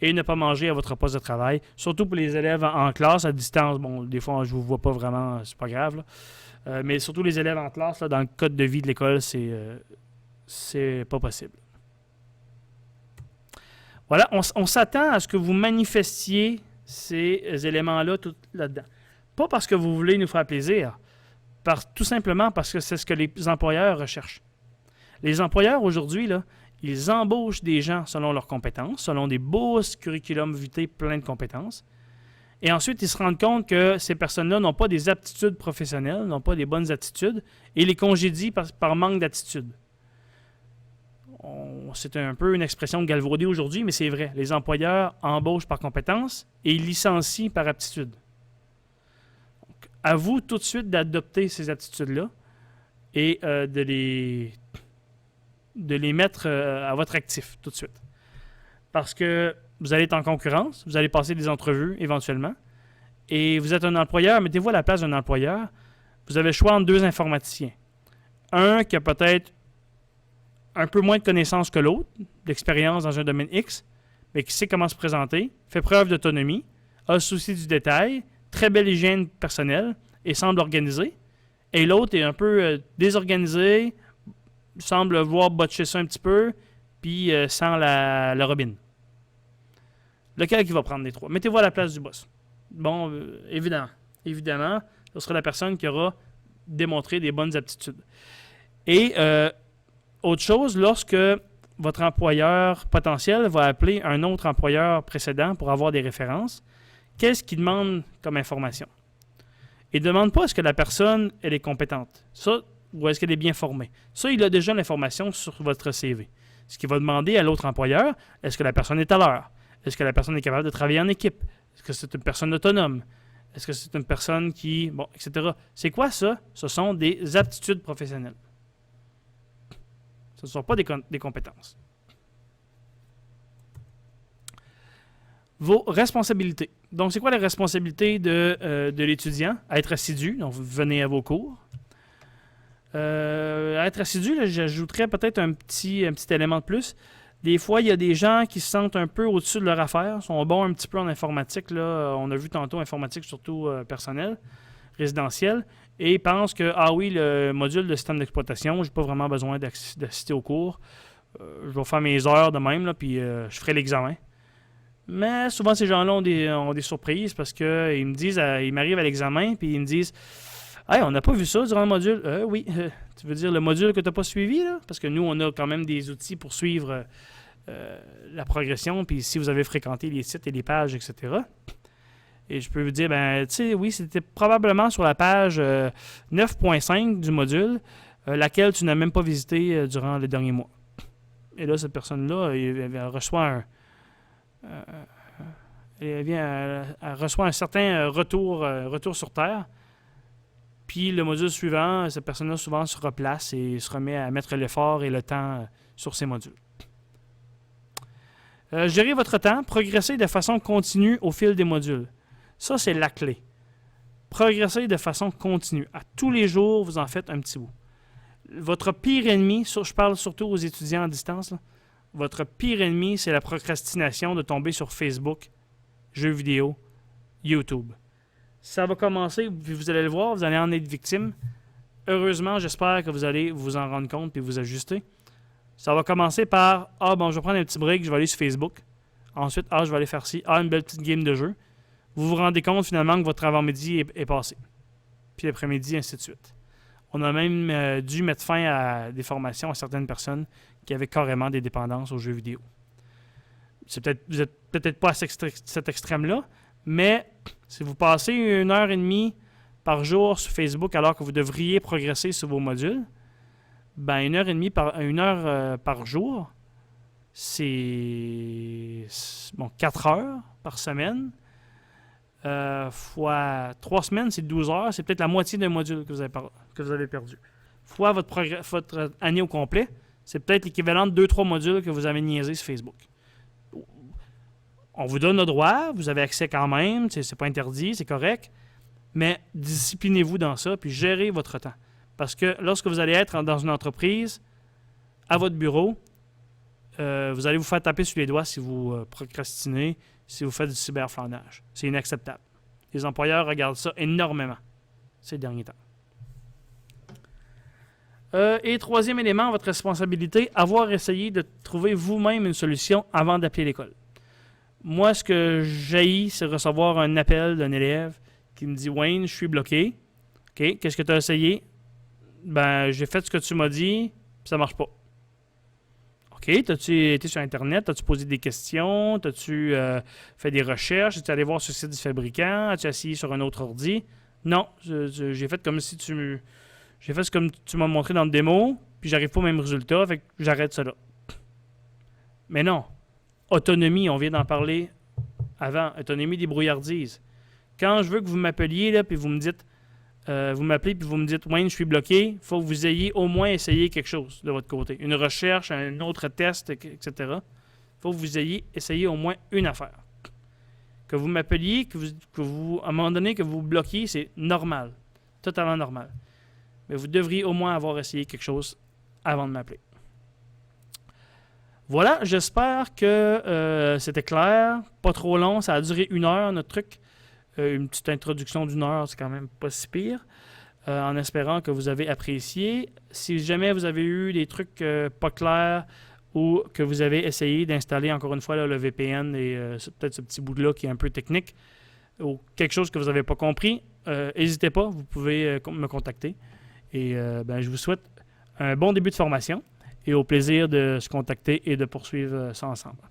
Et ne pas manger à votre poste de travail, surtout pour les élèves en classe, à distance. Bon, des fois, je ne vous vois pas vraiment, c'est pas grave. Là. Mais surtout les élèves en classe, là, dans le code de vie de l'école, c'est pas possible. Voilà, on s'attend à ce que vous manifestiez ces éléments-là tout là-dedans. Pas parce que vous voulez nous faire plaisir, tout simplement parce que c'est ce que les employeurs recherchent. Les employeurs, aujourd'hui, là, ils embauchent des gens selon leurs compétences, selon des beaux curriculums vitae plein de compétences. Et ensuite, ils se rendent compte que ces personnes-là n'ont pas des aptitudes professionnelles, n'ont pas des bonnes attitudes, et les congédient par manque d'attitude. C'est un peu une expression galvaudée aujourd'hui, mais c'est vrai. Les employeurs embauchent par compétence et ils licencient par aptitude. Donc, à vous tout de suite d'adopter ces attitudes-là et de les mettre à votre actif tout de suite. Parce que vous allez être en concurrence, vous allez passer des entrevues éventuellement, et vous êtes un employeur, mettez-vous à la place d'un employeur, vous avez le choix entre 2 informaticiens. Un qui a peut-être un peu moins de connaissances que l'autre, d'expérience dans un domaine X, mais qui sait comment se présenter, fait preuve d'autonomie, a le souci du détail, très belle hygiène personnelle et semble organisé. Et l'autre est un peu désorganisé, semble voir botcher ça un petit peu, puis sans la robine. Lequel qui va prendre les 3? Mettez-vous à la place du boss. Bon, évidemment, ce sera la personne qui aura démontré des bonnes aptitudes. Et autre chose, lorsque votre employeur potentiel va appeler un autre employeur précédent pour avoir des références, qu'est-ce qu'il demande comme information? Il ne demande pas est-ce que la personne elle est compétente. Ça, ou est-ce qu'elle est bien formée. Ça, il a déjà l'information sur votre CV. Ce qu'il va demander à l'autre employeur, est-ce que la personne est à l'heure? Est-ce que la personne est capable de travailler en équipe? Est-ce que c'est une personne autonome? Est-ce que c'est une personne qui... Bon, etc. C'est quoi ça? Ce sont des aptitudes professionnelles. Ce ne sont pas des compétences. Vos responsabilités. Donc, c'est quoi les responsabilités de l'étudiant? À être assidu, donc vous venez à vos cours. À être assidu, là, j'ajouterais peut-être un petit élément de plus. Des fois, il y a des gens qui se sentent un peu au-dessus de leur affaire, sont bons un petit peu en informatique. Là. On a vu tantôt informatique, surtout personnel. résidentiel et ils pensent que, ah oui, le module de système d'exploitation, j'ai pas vraiment besoin d'assister au cours. Je vais faire mes heures de même, là, puis je ferai l'examen. Mais souvent, ces gens-là ont des surprises parce qu'ils me disent, ils m'arrivent à l'examen, puis ils me disent, hey, on n'a pas vu ça durant le module. Oui, tu veux dire le module que tu n'as pas suivi, là? Parce que nous, on a quand même des outils pour suivre la progression, puis si vous avez fréquenté les sites et les pages, etc. Et je peux vous dire, ben, tu sais, oui, c'était probablement sur la page 9.5 du module, laquelle tu n'as même pas visité durant les derniers mois. Et là, cette personne-là, elle reçoit elle reçoit un certain retour sur Terre. Puis le module suivant, cette personne-là souvent se replace et se remet à mettre l'effort et le temps sur ces modules. Gérer votre temps, progresser de façon continue au fil des modules. Ça, c'est la clé. Progresser de façon continue. À tous les jours, vous en faites un petit bout. Votre pire ennemi, je parle surtout aux étudiants à distance, là, votre pire ennemi, c'est la procrastination de tomber sur Facebook, jeux vidéo, YouTube. Ça va commencer, puis vous allez le voir, vous allez en être victime. Heureusement, j'espère que vous allez vous en rendre compte et vous ajuster. Ça va commencer par « Ah, bon, je vais prendre un petit break, je vais aller sur Facebook. » Ensuite, « Ah, je vais aller faire ci. Ah, une belle petite game de jeu. » Vous vous rendez compte finalement que votre avant-midi est passé. Puis l'après-midi, ainsi de suite. On a même dû mettre fin à des formations à certaines personnes qui avaient carrément des dépendances aux jeux vidéo. Vous n'êtes peut-être pas à cet extrême-là, mais si vous passez 1h30 par jour sur Facebook alors que vous devriez progresser sur vos modules, ben 1 heure par jour, c'est 4 heures par semaine. Fois 3 semaines, c'est 12 heures. C'est peut-être la moitié d'un module que vous avez perdu. Fois votre année au complet, c'est peut-être l'équivalent de 2-3 modules que vous avez niaisés sur Facebook. On vous donne le droit, vous avez accès quand même, c'est pas interdit, c'est correct, mais disciplinez-vous dans ça, puis gérez votre temps. Parce que lorsque vous allez être dans une entreprise, à votre bureau, vous allez vous faire taper sur les doigts si vous procrastinez, si vous faites du cyberflandage. C'est inacceptable. Les employeurs regardent ça énormément ces derniers temps. Et troisième élément, votre responsabilité, avoir essayé de trouver vous-même une solution avant d'appeler l'école. Moi, ce que j'haïs, c'est recevoir un appel d'un élève qui me dit « Wayne, je suis bloqué. OK, qu'est-ce que tu as essayé? Ben, j'ai fait ce que tu m'as dit, puis ça marche pas. OK, t'as-tu été sur Internet? As-tu posé des questions? As-tu fait des recherches? Es-tu allé voir sur le site du fabricant? As-tu essayé sur un autre ordi? Non, j'ai fait comme si j'ai fait comme tu m'as montré dans le démo, puis j'arrive pas au même résultat, fait que j'arrête ça là. Mais non. Autonomie, on vient d'en parler avant. Autonomie, débrouillardise. Quand je veux que vous m'appeliez, là, puis vous me dites, vous m'appelez, puis vous me dites, Wayne, je suis bloqué, il faut que vous ayez au moins essayé quelque chose de votre côté. Une recherche, un autre test, etc. Il faut que vous ayez essayé au moins une affaire. Que vous m'appeliez, que vous, à un moment donné, que vous bloquiez, c'est normal. Totalement normal. Mais vous devriez au moins avoir essayé quelque chose avant de m'appeler. Voilà, j'espère que c'était clair, pas trop long, ça a duré 1 heure notre truc. Une petite introduction d'1 heure, c'est quand même pas si pire. En espérant que vous avez apprécié. Si jamais vous avez eu des trucs pas clairs ou que vous avez essayé d'installer encore une fois là, le VPN et peut-être ce petit bout-là qui est un peu technique ou quelque chose que vous n'avez pas compris, n'hésitez pas, vous pouvez me contacter. Et je vous souhaite un bon début de formation et au plaisir de se contacter et de poursuivre ça ensemble.